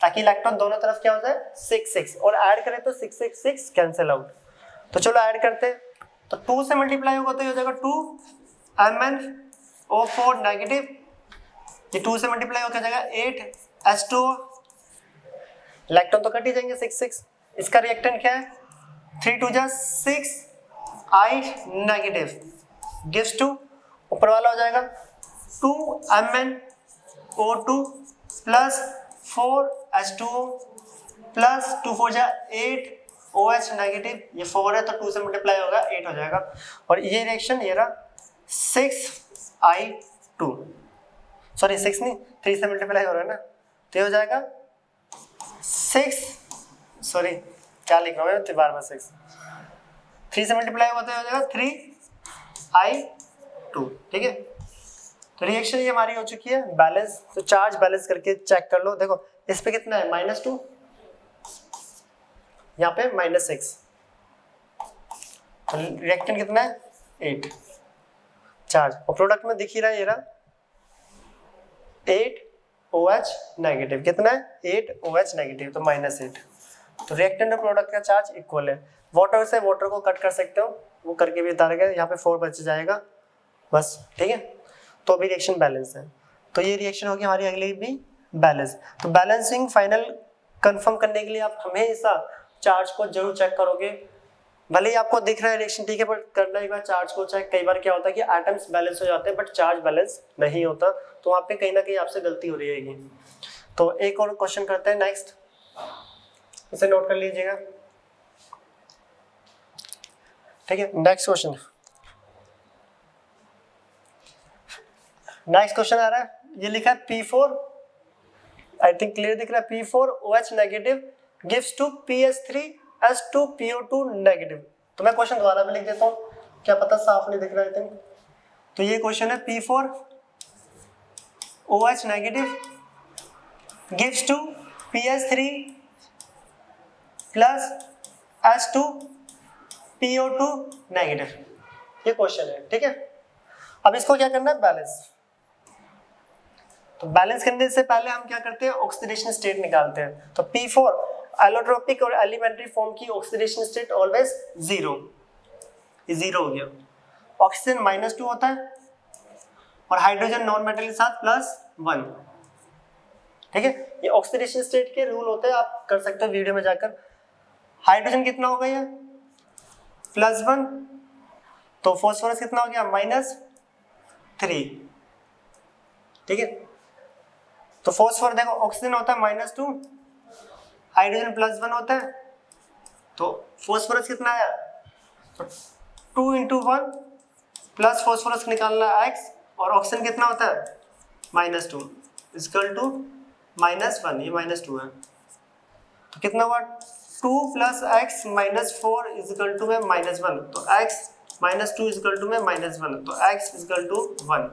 ताकि इलेक्ट्रॉन दोनों तरफ क्या हो जाए, 6 और ऐड करें तो 6 कैंसिल आउट। तो चलो ऐड करते हैं, तो 2 से मल्टीप्लाई होगा तो ये हो जाएगा 2 MnO4 नेगेटिव, ये 2 से मल्टीप्लाई होकर जाएगा 8 H2O, इलेक्ट्रॉन तो कट ही जाएंगे 6। इसका रिएक्टेंट क्या है, 3 2 6 I नेगेटिव गिव्स टू, ऊपर वाला हो जाएगा 2 MnO2 plus 4 H2O plus 2 4 8 OH negative, ये 4 है तो 2 से मल्टीप्लाई होगा 8 हो जाएगा। और ये रिएक्शन ये रहा 6I2, सॉरी 6 नहीं, 3 से मल्टीप्लाई हो रहा है ना, तो ये हो जाएगा 6, सॉरी क्या लिख रहा हूँ मैं बार 6, 3 से मल्टीप्लाई होगा तो हो जाएगा 3I2, ठीक है। तो रिएक्शन ये हमारी हो चुकी है बैलेंस। तो चार्ज बैलेंस करके चेक कर लो, देखो इस पे कितना है, -2, यहाँ पे -6, तो रिएक्टेंट कितना है, 8 चार्ज, और प्रोडक्ट में दिख ही रहा है ये रहा 8 OH नेगेटिव, कितना है 8 OH नेगेटिव, तो -8। तो रिएक्टेंट और प्रोडक्ट का चार्ज इक्वल है। वाटर से वाटर को कट कर सकते हो, वो करके भी उतारेगा, यहाँ पे 4 बच जाएगा बस, ठीक है। तो अभी रिएक्शन बैलेंस है, तो ये रिएक्शन होगी हमारी अगली भी बैलेंस। तो बैलेंसिंग फाइनल कंफर्म करने के लिए आप हमेशा चार्ज को जरूर चेक करोगे, भले ही आपको दिख रहा है रिएक्शन ठीक है, पर करना एक बार चार्ज को चेक। कई बार क्या होता है कि एटम्स बैलेंस हो जाते हैं बट चार्ज बैलेंस नहीं होता, तो वहाँ पे कहीं ना कहीं आपसे गलती हो रही है। तो एक और क्वेश्चन करते हैं नेक्स्ट, इसे नोट कर लीजिएगा, ठीक है। नेक्स्ट क्वेश्चन आ रहा है, ये लिखा है P4, आई थिंक क्लियर दिख रहा है, P4 OH negative gives to PS3S2PO2 negative. तो मैं क्वेश्चन दोबारा भी लिख देता हूँ, क्या पता साफ नहीं दिख रहा है, आई थिंक। तो ये क्वेश्चन है P4 OH negative gives to PS3 plus S2PO2 negative, ये क्वेश्चन है, ठीक है। अब इसको क्या करना है, बैलेंस। तो बैलेंस करने से पहले हम क्या करते हैं, ऑक्सीडेशन स्टेट निकालते हैं। तो P4 एलोट्रोपिक और एलिमेंट्री फॉर्म की ऑक्सीडेशन स्टेट ऑलवेज 0, ये 0 हो गया। ऑक्सीजन -2 होता है और हाइड्रोजन नॉन मेटल के साथ +1, ठीक है। ये ऑक्सीडेशन स्टेट के रूल होते हैं, आप कर सकते हो वीडियो में जाकर। हाइड्रोजन कितना हो गया, +1, तो फॉस्फोरस कितना हो गया, -3, ठीक है। तो फॉस्फोरस देखो, ऑक्सीजन होता है -2, हाइड्रोजन +1 होता है, तो फॉस्फोरस कितना आया, तो 2 × 1 प्लस फॉस्फोरस निकालना x, और ऑक्सीजन कितना होता है -2 इक्वल टू -1, ये -2 है, तो कितना हुआ 2 + x -4 इक्वल टू में -1, तो x -2 इक्वल टू में -1, तो x इक्वल टू 1,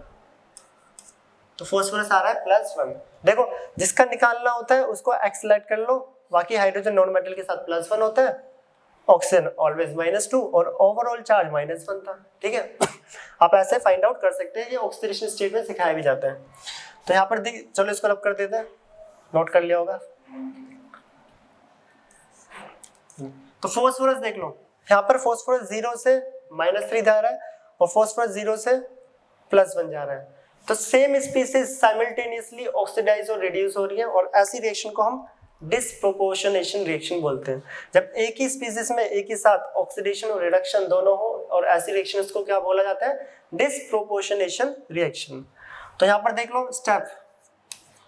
तो फॉस्फोरस आ रहा है +1। देखो जिसका निकालना होता है उसको x सेलेक्ट कर लो, बाकी हाइड्रोजन नॉन मेटल के साथ +1 होता है, ऑक्सीजन ऑलवेज -2, और ओवरऑल चार्ज -1 था, ठीक है। आप ऐसे फाइंड आउट कर सकते हैं, ये ऑक्सीडेशन स्टेट में सिखाया भी जाता है। तो यहाँ पर चलो इसको रब कर देते हैं, नोट कर लिया होगा। तो फॉस्फोरस देख लो, यहाँ पर फॉस्फोरस 0 से -3 जा रहा है और फॉस्फोरस 0 से +1 जा रहा है। तो सेम स्पीसीज साइमल्टेनियसली ऑक्सीडाइज और रिड्यूस हो रही है, और ऐसी रिएक्शन को हम डिस्प्रोपोर्शनेशन रिएक्शन बोलते हैं। जब एक ही स्पीसीज में एक ही साथ ऑक्सीडेशन और रिडक्शन दोनों हो, और ऐसी रिएक्शन को क्या बोला जाता है, डिस्प्रोपोर्शनेशन रिएक्शन। तो यहाँ पर देख लो स्टेप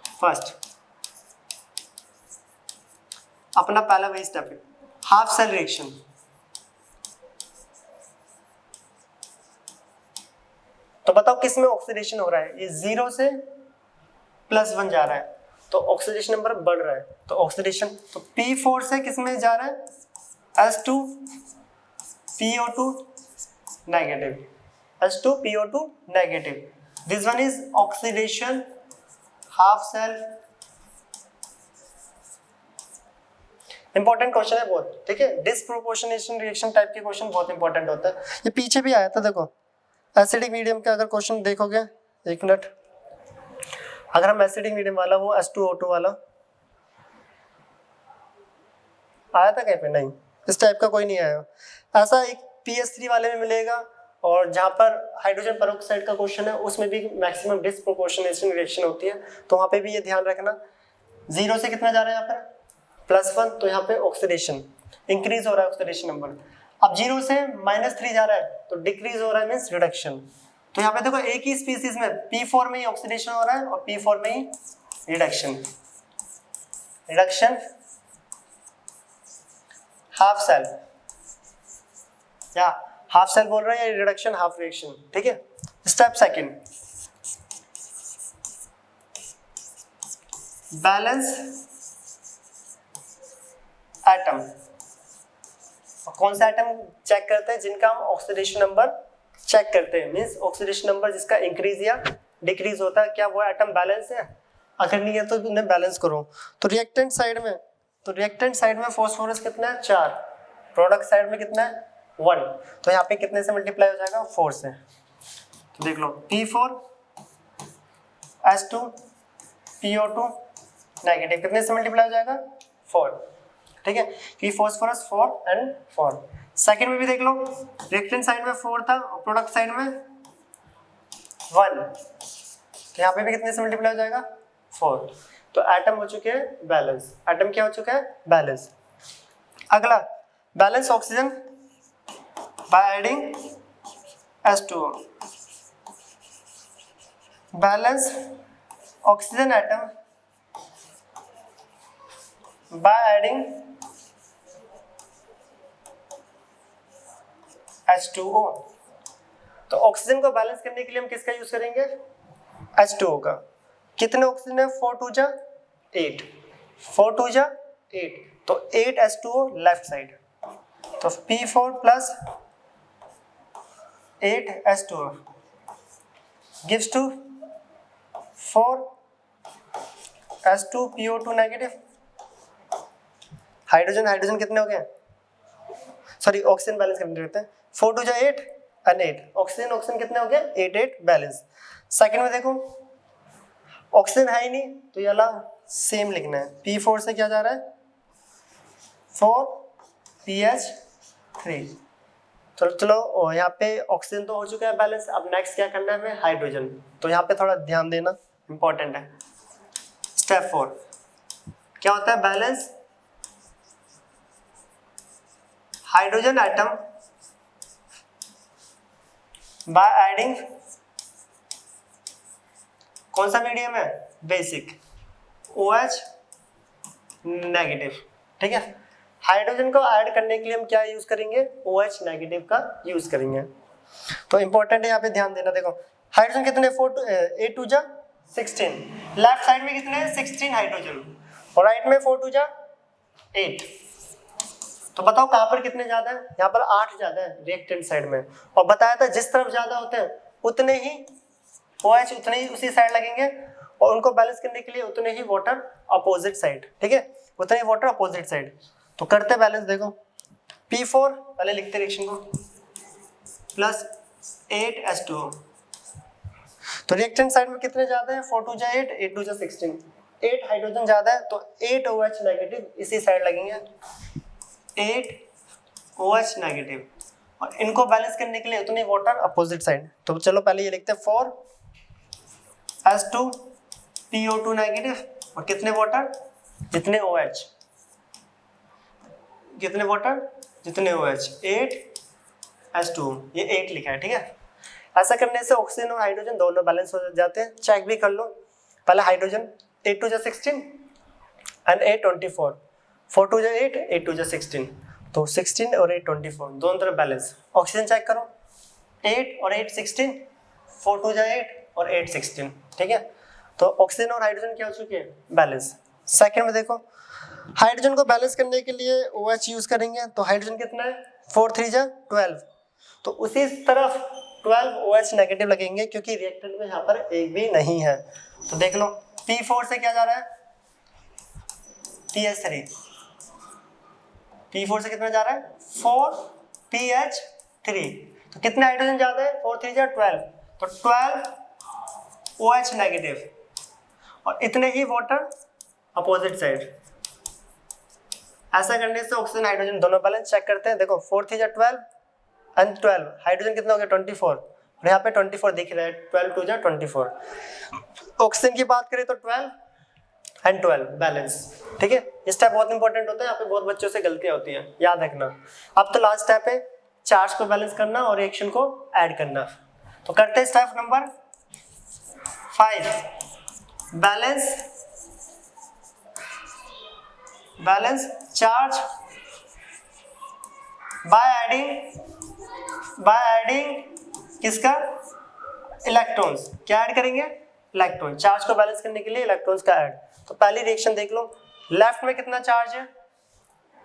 फर्स्ट, अपना पहला वही स्टेप है, हाफ सेल रिएक्शन। तो बताओ किस में ऑक्सीडेशन हो रहा है, ये 0 से +1 जा रहा है तो ऑक्सीडेशन नंबर बढ़ रहा है, तो ऑक्सीडेशन, तो P4 से किस में जा रहा है, H2PO2 negative, H2PO2 negative, this one is oxidation half cell. Important question है बहुत, ठीक है, डिस्प्रोपोर्शनेशन रिएक्शन टाइप के क्वेश्चन बहुत इंपॉर्टेंट होता है। ये पीछे भी आया था, देखो एसिडिक मीडियम का अगर क्वेश्चन देखोगे, एक मिनट, अगर हम एसिडिक मीडियम वाला, वो H2O2 वाला आया था कहीं पे, नहीं, इस टाइप का कोई नहीं आया। ऐसा एक PS3 वाले में मिलेगा, और जहाँ पर हाइड्रोजन पेरोक्साइड का क्वेश्चन है उसमें भी मैक्सिमम डिस्प्रोपोर्शनेशन रिएक्शन होती है, तो वहाँ पे भी ये ध्यान रखना। 0 से कितना जा रहा है यहाँ पर +1, तो यहाँ पे ऑक्सीडेशन इंक्रीज हो रहा है, ऑक्सीडेशन नंबर। अब 0 से -3 जा रहा है तो डिक्रीज हो रहा है, मीन्स रिडक्शन। तो यहाँ पे देखो एक ही स्पीसीज में P4 में ही ऑक्सीडेशन हो रहा है और P4 में ही रिडक्शन, रिडक्शन हाफ सेल, या हाफ सेल बोल रहे हैं या रिडक्शन हाफ रिएक्शन, ठीक है। Step second, balance atom. कौन सा एटम चेक करते हैं, जिनका हम ऑक्सीडेशन नंबर चेक करते हैं, मींस ऑक्सीडेशन नंबर जिसका इंक्रीज या डिक्रीज होता है, क्या वो एटम बैलेंस है, अगर नहीं है तो उन्हें बैलेंस करो। तो रिएक्टेंट साइड में फास्फोरस कितना है, 4, प्रोडक्ट साइड में कितना है, 1, तो यहाँ पे कितने से मल्टीप्लाई हो जाएगा, 4 से। तो देख लो P4 H2PO2 नेगेटिव कितने से मल्टीप्लाई हो जाएगा, 4, ठीक है, कि फास्फोरस 4 and 4। सेकंड में भी देख लो, रिएक्टेंट साइड में 4 था और प्रोडक्ट साइड में 1, तो यहाँ पे भी कितने से मल्टीप्लाई हो जाएगा, 4। तो एटम हो चुके हैं बैलेंस, एटम क्या हो चुका है, बैलेंस। अगला, balance oxygen by adding H2O, balance oxygen atom by adding H2O। तो ऑक्सीजन को बैलेंस करने के लिए हम किसका यूज करेंगे, H2O का। कितने ऑक्सीजन है, 4 2 जा 8, 4 2 जा 8, तो 8 H2O लेफ्ट साइड, तो P4 plus 8 H2O gives to 4 H2PO2 negative. Hydrogen कितने हो गए, सॉरी ऑक्सीजन बैलेंस करने रहते हैं, 4 2 जा 8 and 8, ऑक्सीजन कितने हो गए, 8 8 बैलेंस। सेकंड में देखो ऑक्सीजन है ही नहीं, तो ये वाला सेम लिखना है, P4 से क्या जा रहा है, 4PH3। चलो यहाँ पे ऑक्सीजन तो हो चुका है बैलेंस, अब नेक्स्ट क्या करना है हमें, हाइड्रोजन। तो यहाँ पे थोड़ा ध्यान देना, इंपॉर्टेंट है। स्टेप 4 क्या होता है, balance hydrogen atom by adding, कौन सा मीडियम है, बेसिक, OH नेगेटिव, ठीक है। हाइड्रोजन को ऐड करने के लिए हम क्या यूज करेंगे, OH नेगेटिव का यूज करेंगे। तो इंपॉर्टेंट है, यहाँ पे ध्यान देना। देखो हाइड्रोजन कितने, 8 2 जा 16, लेफ्ट साइड में कितने हैं, 16 हाइड्रोजन, और राइट में 4 2 जा 8। तो बताओ कहाँ पर कितने ज्यादा है, यहाँ पर 8 ज्यादा है रिएक्टेंट साइड में, और बताया था जिस तरफ ज्यादा होते हैं उतने ही OH उतने ही उसी साइड लगेंगे, और उनको बैलेंस करने के लिए उतने ही वाटर अपोजिट साइड, ठीक है, उतने ही वाटर अपोजिट साइड। तो करते बैलेंस, देखो P4 पहले लिखते रिएक्शन को, प्लस 8 H2O, तो रिएक्टेंट साइड में कितने ज्यादा है, 4 2 जा 8, 8 2 जा 16, 8 हाइड्रोजन ज्यादा है तो 8 OH नेगेटिव इसी साइड लगेंगे, 8 OH नेगेटिव, और इनको बैलेंस करने के लिए उतने वाटर अपोजिट साइड। तो चलो पहले ये लिखते हैं, 4 H2PO2 नेगेटिव, और कितने वाटर, जितने OH, कितने वाटर जितने OH, 8 H2O, ये 8 लिखा है, ठीक है। ऐसा करने से ऑक्सीजन और हाइड्रोजन दोनों बैलेंस हो जाते हैं। चेक भी कर लो, पहले हाइड्रोजन 8 2 16 एंड 8 24, 4 2 8, 8 2 16, तो 16 और 8 24 दोनों तरफ बैलेंस। ऑक्सीजन चेक करो, 8 और 8 16, 4 2 8 और 8 16, ठीक है। तो ऑक्सीजन और हाइड्रोजन क्या हो चुके हैं, बैलेंस। सेकंड में देखो, हाइड्रोजन को बैलेंस करने के लिए OH यूज करेंगे, तो हाइड्रोजन कितना है, 4 3 12, तो उसी तरफ 12 OH नेगेटिव लगेंगे क्योंकि रिएक्टेंट में यहाँ पर एक भी नहीं है। तो देख लो P4 से क्या जा रहा है, PH3, P4 से कितना जा रहा है, 4 PH3, तो कितने हाइड्रोजन ज्यादा है, 4 3 12, तो 12 OH नेगेटिव और इतने ही वाटर अपोजिट साइड। ऐसा करने से ऑक्सीजन हाइड्रोजन दोनों बैलेंस। चेक करते हैं, देखो 4 3 12 एंड 12, हाइड्रोजन कितना हो गया 24 और यहाँ पे 24 दिख रहा है, 12 2 24। ऑक्सीजन की बात करें तो 12 एंड 12 बैलेंस, ठीक है। ये स्टेप बहुत इंपॉर्टेंट होता है, यहाँ पे बहुत बच्चों से गलतियां होती हैं, याद रखना। अब तो लास्ट स्टेप है चार्ज को बैलेंस करना और रिएक्शन को ऐड करना। तो करते हैं step number 5, balance charge by adding किसका, इलेक्ट्रॉन्स। क्या ऐड करेंगे, इलेक्ट्रॉन। चार्ज को बैलेंस करने के लिए इलेक्ट्रॉन्स का ऐड। तो पहली रिएक्शन देख लो, लेफ्ट में कितना चार्ज है,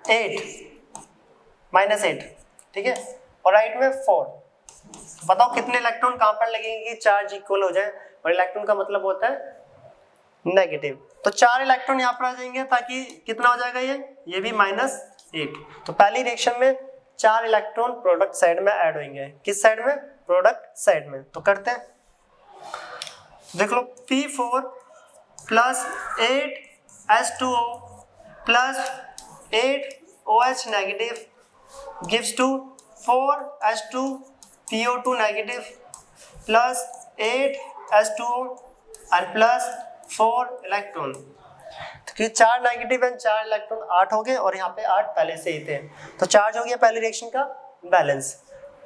8 -8, ठीक है, और राइट में 4। बताओ कितने इलेक्ट्रॉन कहां पर लगेंगे कि चार्ज इक्वल हो जाए, और इलेक्ट्रॉन का मतलब होता है नेगेटिव। तो 4 इलेक्ट्रॉन यहाँ पर आ जाएंगे ताकि कितना हो जाएगा, ये भी -8। तो पहली रिएक्शन में 4 इलेक्ट्रॉन प्रोडक्ट साइड में ऐड होंगे। किस साइड में, प्रोडक्ट साइड में। तो करते हैं, देख लो P4 plus 8 H2O plus 8 OH negative gives to 4 H2 PO2 नेगेटिव plus 8 H2O and plus 4 electron. तो 4 नेगेटिव एंड 4 इलेक्ट्रॉन 8 हो गए और यहाँ पे 8 पहले से ही थे, तो चार्ज हो गया पहली रिएक्शन का बैलेंस।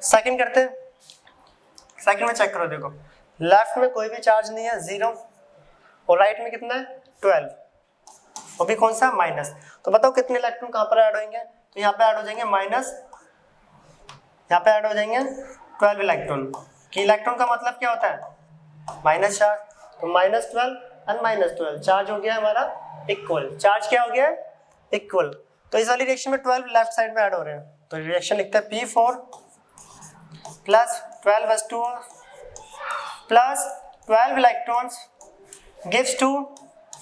सेकंड करते हैं, सेकंड में चेक करो, देखो लेफ्ट में कोई भी चार्ज नहीं है, 0, और राइट में कितना है 12, वो भी कौन सा, माइनस। तो बताओ कितने इलेक्ट्रॉन कहाँ पर ऐड होंगे, तो यहाँ पे ऐड हो जाएंगे माइनस, यहाँ पे ऐड हो जाएंगे 12 इलेक्ट्रॉन। कि इलेक्ट्रॉन का मतलब क्या होता है, माइनस चार्ज, तो -12 एंड -12 चार्ज हो गया हमारा इक्वल। चार्ज क्या हो गया, इक्वल। तो इस वाली रिएक्शन में 12 लेफ्ट साइड में ऐड हो रहे हैं, तो रिएक्शन लिखते हैं P4 plus 12 H2O plus 12 electrons gives to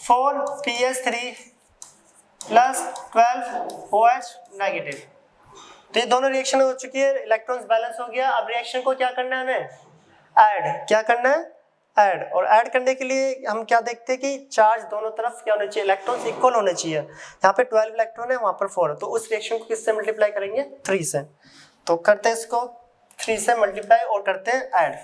4 PH3 plus 12 OH negative. तो ये दोनों रिएक्शन हो चुकी है, इलेक्ट्रॉन्स बैलेंस हो गया। अब रिएक्शन को क्या करना है, हमें ऐड। क्या करना है, ऐड। और ऐड करने के लिए हम क्या देखते हैं कि चार्ज दोनों तरफ क्या होना चाहिए, इलेक्ट्रॉन्स इक्वल होने चाहिए। यहाँ पे 12 इलेक्ट्रॉन है, वहां पर 4 है, तो उस रिएक्शन को किससे मल्टीप्लाई करेंगे, 3 से। तो करते हैं इसको 3 से मल्टीप्लाई और करते हैं ऐड,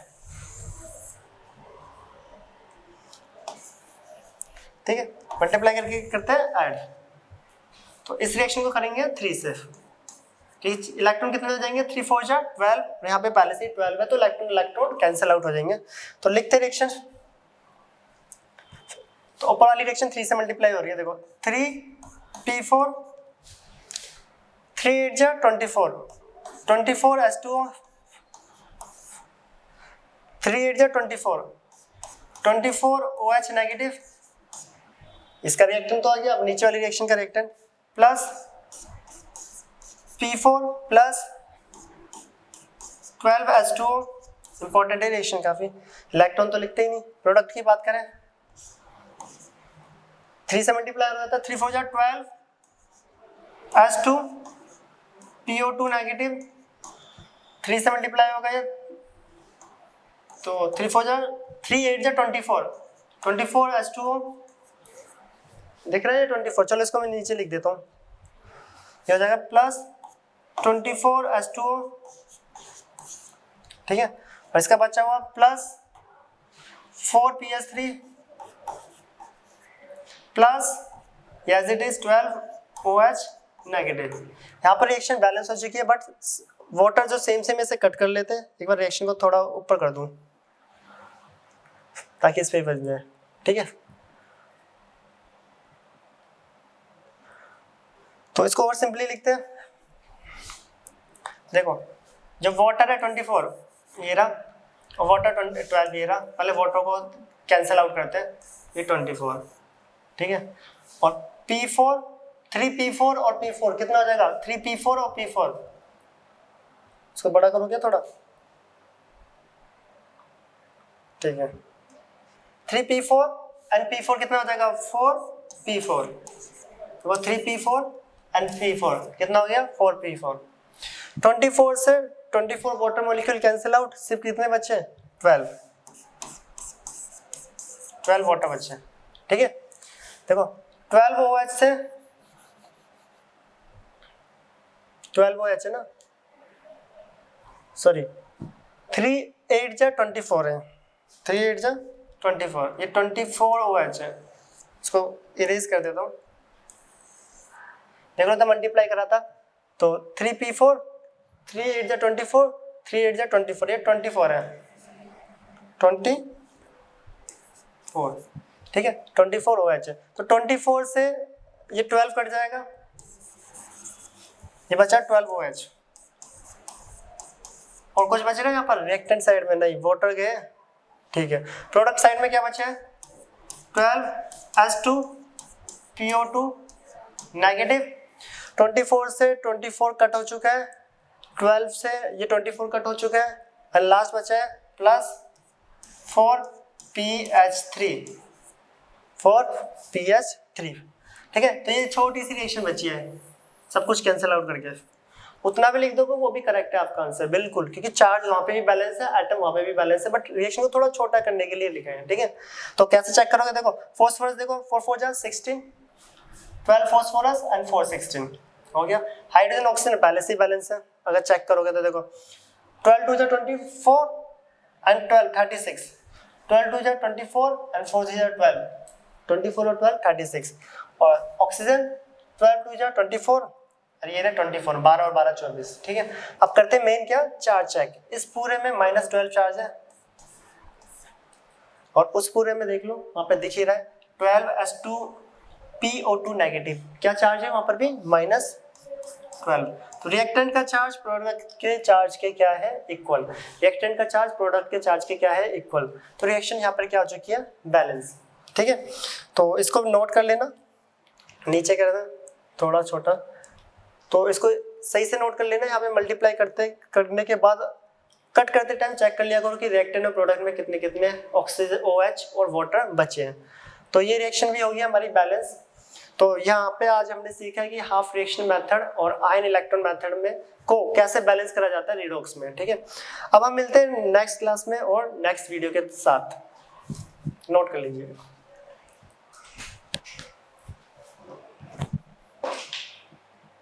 ठीक है। मल्टीप्लाई करके करते हैं ऐड, तो इस रिएक्शन को करेंगे 3 से। इलेक्ट्रॉन कितने हो जाएंगे, 3 4 12, और यहाँ पे पहले से 12 है, तो इलेक्ट्रॉन कैंसिल आउट हो जाएंगे। तो लिखते हैं रिएक्शन, तो ऊपर वाली रिएक्शन 3 से मल्टीप्लाई हो रही है, देखो 3P4 3 8 24 24 H2O 3 8 24 24 OH नेगेटिव। इसका रिएक्टेंट तो आ गया। अब नीचे वाली रिएक्शन का reactant plus P4 plus 12 H2O। Important है रिएक्शन काफी, इलेक्ट्रॉन तो लिखते ही नहीं। प्रोडक्ट की बात करें, 3 से मल्टीप्लाई हो जाता है, 3 4 12 H2 PO2 नेगेटिव, 3 से मल्टीप्लाई होगा ये, तो 3 8 24 24 H2O दिख रहा है 24। चलो इसको मैं नीचे लिख देता हूँ, ये हो जाएगा प्लस 24 H2O, ठीक है। और इसका बचा हुआ plus 4 PH3 plus as it is 12 OH negative. यहाँ पर रिएक्शन बैलेंस हो चुकी है, बट वाटर जो सेम सेम से कट कर लेते हैं। एक बार रिएक्शन को थोड़ा ऊपर कर दूं ताकि इस पे बच जाए, ठीक है। तो इसको और सिंपली लिखते हैं। देखो जब वाटर है 24 ये रहा, और वाटर 12 ये रहा, पहले वाटर को कैंसिल आउट करते हैं, ये 24, ठीक है। और P4 3P4 और P4 कितना हो जाएगा, 3P4 और P4, इसको बड़ा करो क्या थोड़ा, ठीक है। 3P4 एंड P4 कितना हो जाएगा, 4P4, तो 3P4 एंड P4 कितना हो गया, 4P4। 24 से 24 वाटर मॉलिक्यूल कैंसिल आउट, सिर्फ कितने बचे, 12 वाटर बचे, ठीक है। देखो 12 OH से 12 OH है ना, सॉरी 3 8 जा 24 है, 3 8 जा 24, ये 24 OH है, इसको इरेज कर देता हूँ। देख लो तो मल्टीप्लाई करा था, तो 3P4 3 8 जा 24, 3 8 जा 24, ये 24 है, 24, ठीक है। 24 OH है, तो 24 से ये 12 कट जाएगा, ये बचा 12 OH। और कुछ बचेगा यहाँ पर रिएक्टेंट साइड में, नहीं वाटर गए, ठीक है। प्रोडक्ट साइड में क्या बचा है, 12H2PO2 नेगेटिव। 24 से 24 कट हो चुका है, 12 से ये 24 कट हो चुका है, और लास्ट बचा है प्लस 4PH3, ठीक है। तो ये छोटी सी रिएक्शन बची है, सब कुछ कैंसिल आउट करके उतना भी लिख दोगे वो भी करेक्ट है आपका आंसर, बिल्कुल, क्योंकि चार्ज वहाँ पे भी बैलेंस है, एटम वहाँ पे भी बैलेंस है, बट रिएक्शन को थोड़ा छोटा करने के लिए लिखा है, ठीक है। तो कैसे चेक करोगे, देखो फॉस्फोरस देखो 4 4 जा 16, 12 फॉस्फोरस एंड 4 16 हो गया। हाइड्रोजन ऑक्सीजन पहले से ही बैलेंस है, अगर चेक करोगे तो देखो 12 2 जा 24 एंड 12 36, 12 2 जा 24 एंड 4 3 जा 12, 24 और 12 36, और ऑक्सीजन 12 2 जा 24 और ये रहे 24, 12 और 12 24, ठीक है। अब करते हैं मेन क्या, चार्ज चेक। इस पूरे में -12 चार्ज है, और उस पूरे में देख लो वहां पे दिख ही रहा है 12H2PO2 नेगेटिव, क्या चार्ज है वहां पर भी -12। तो रिएक्टेंट का चार्ज प्रोडक्ट के चार्ज के क्या है, इक्वल। रिएक्टेंट का चार्ज प्रोडक्ट के चार्ज के क्या है, इक्वल। तो रिएक्शन यहाँ पर क्या हो चुकी है, बैलेंस, ठीक है। तो इसको नोट कर लेना, नीचे कर देना थोड़ा छोटा, तो इसको सही से नोट कर लेना। यहाँ पे मल्टीप्लाई करने के बाद कट करते टाइम चेक कर लिया करो कि रिएक्टेंट और प्रोडक्ट में कितने कितने ऑक्सीजन OH और वाटर बचे हैं। तो ये रिएक्शन भी होगी हमारी बैलेंस। तो यहाँ पे आज हमने सीखा है कि हाफ रिएक्शन मेथड और आयन इलेक्ट्रॉन मेथड में को कैसे बैलेंस करा जाता है रिडॉक्स में, ठीक है। अब हम मिलते हैं नेक्स्ट क्लास में और नेक्स्ट वीडियो के साथ, नोट कर लीजिएगा।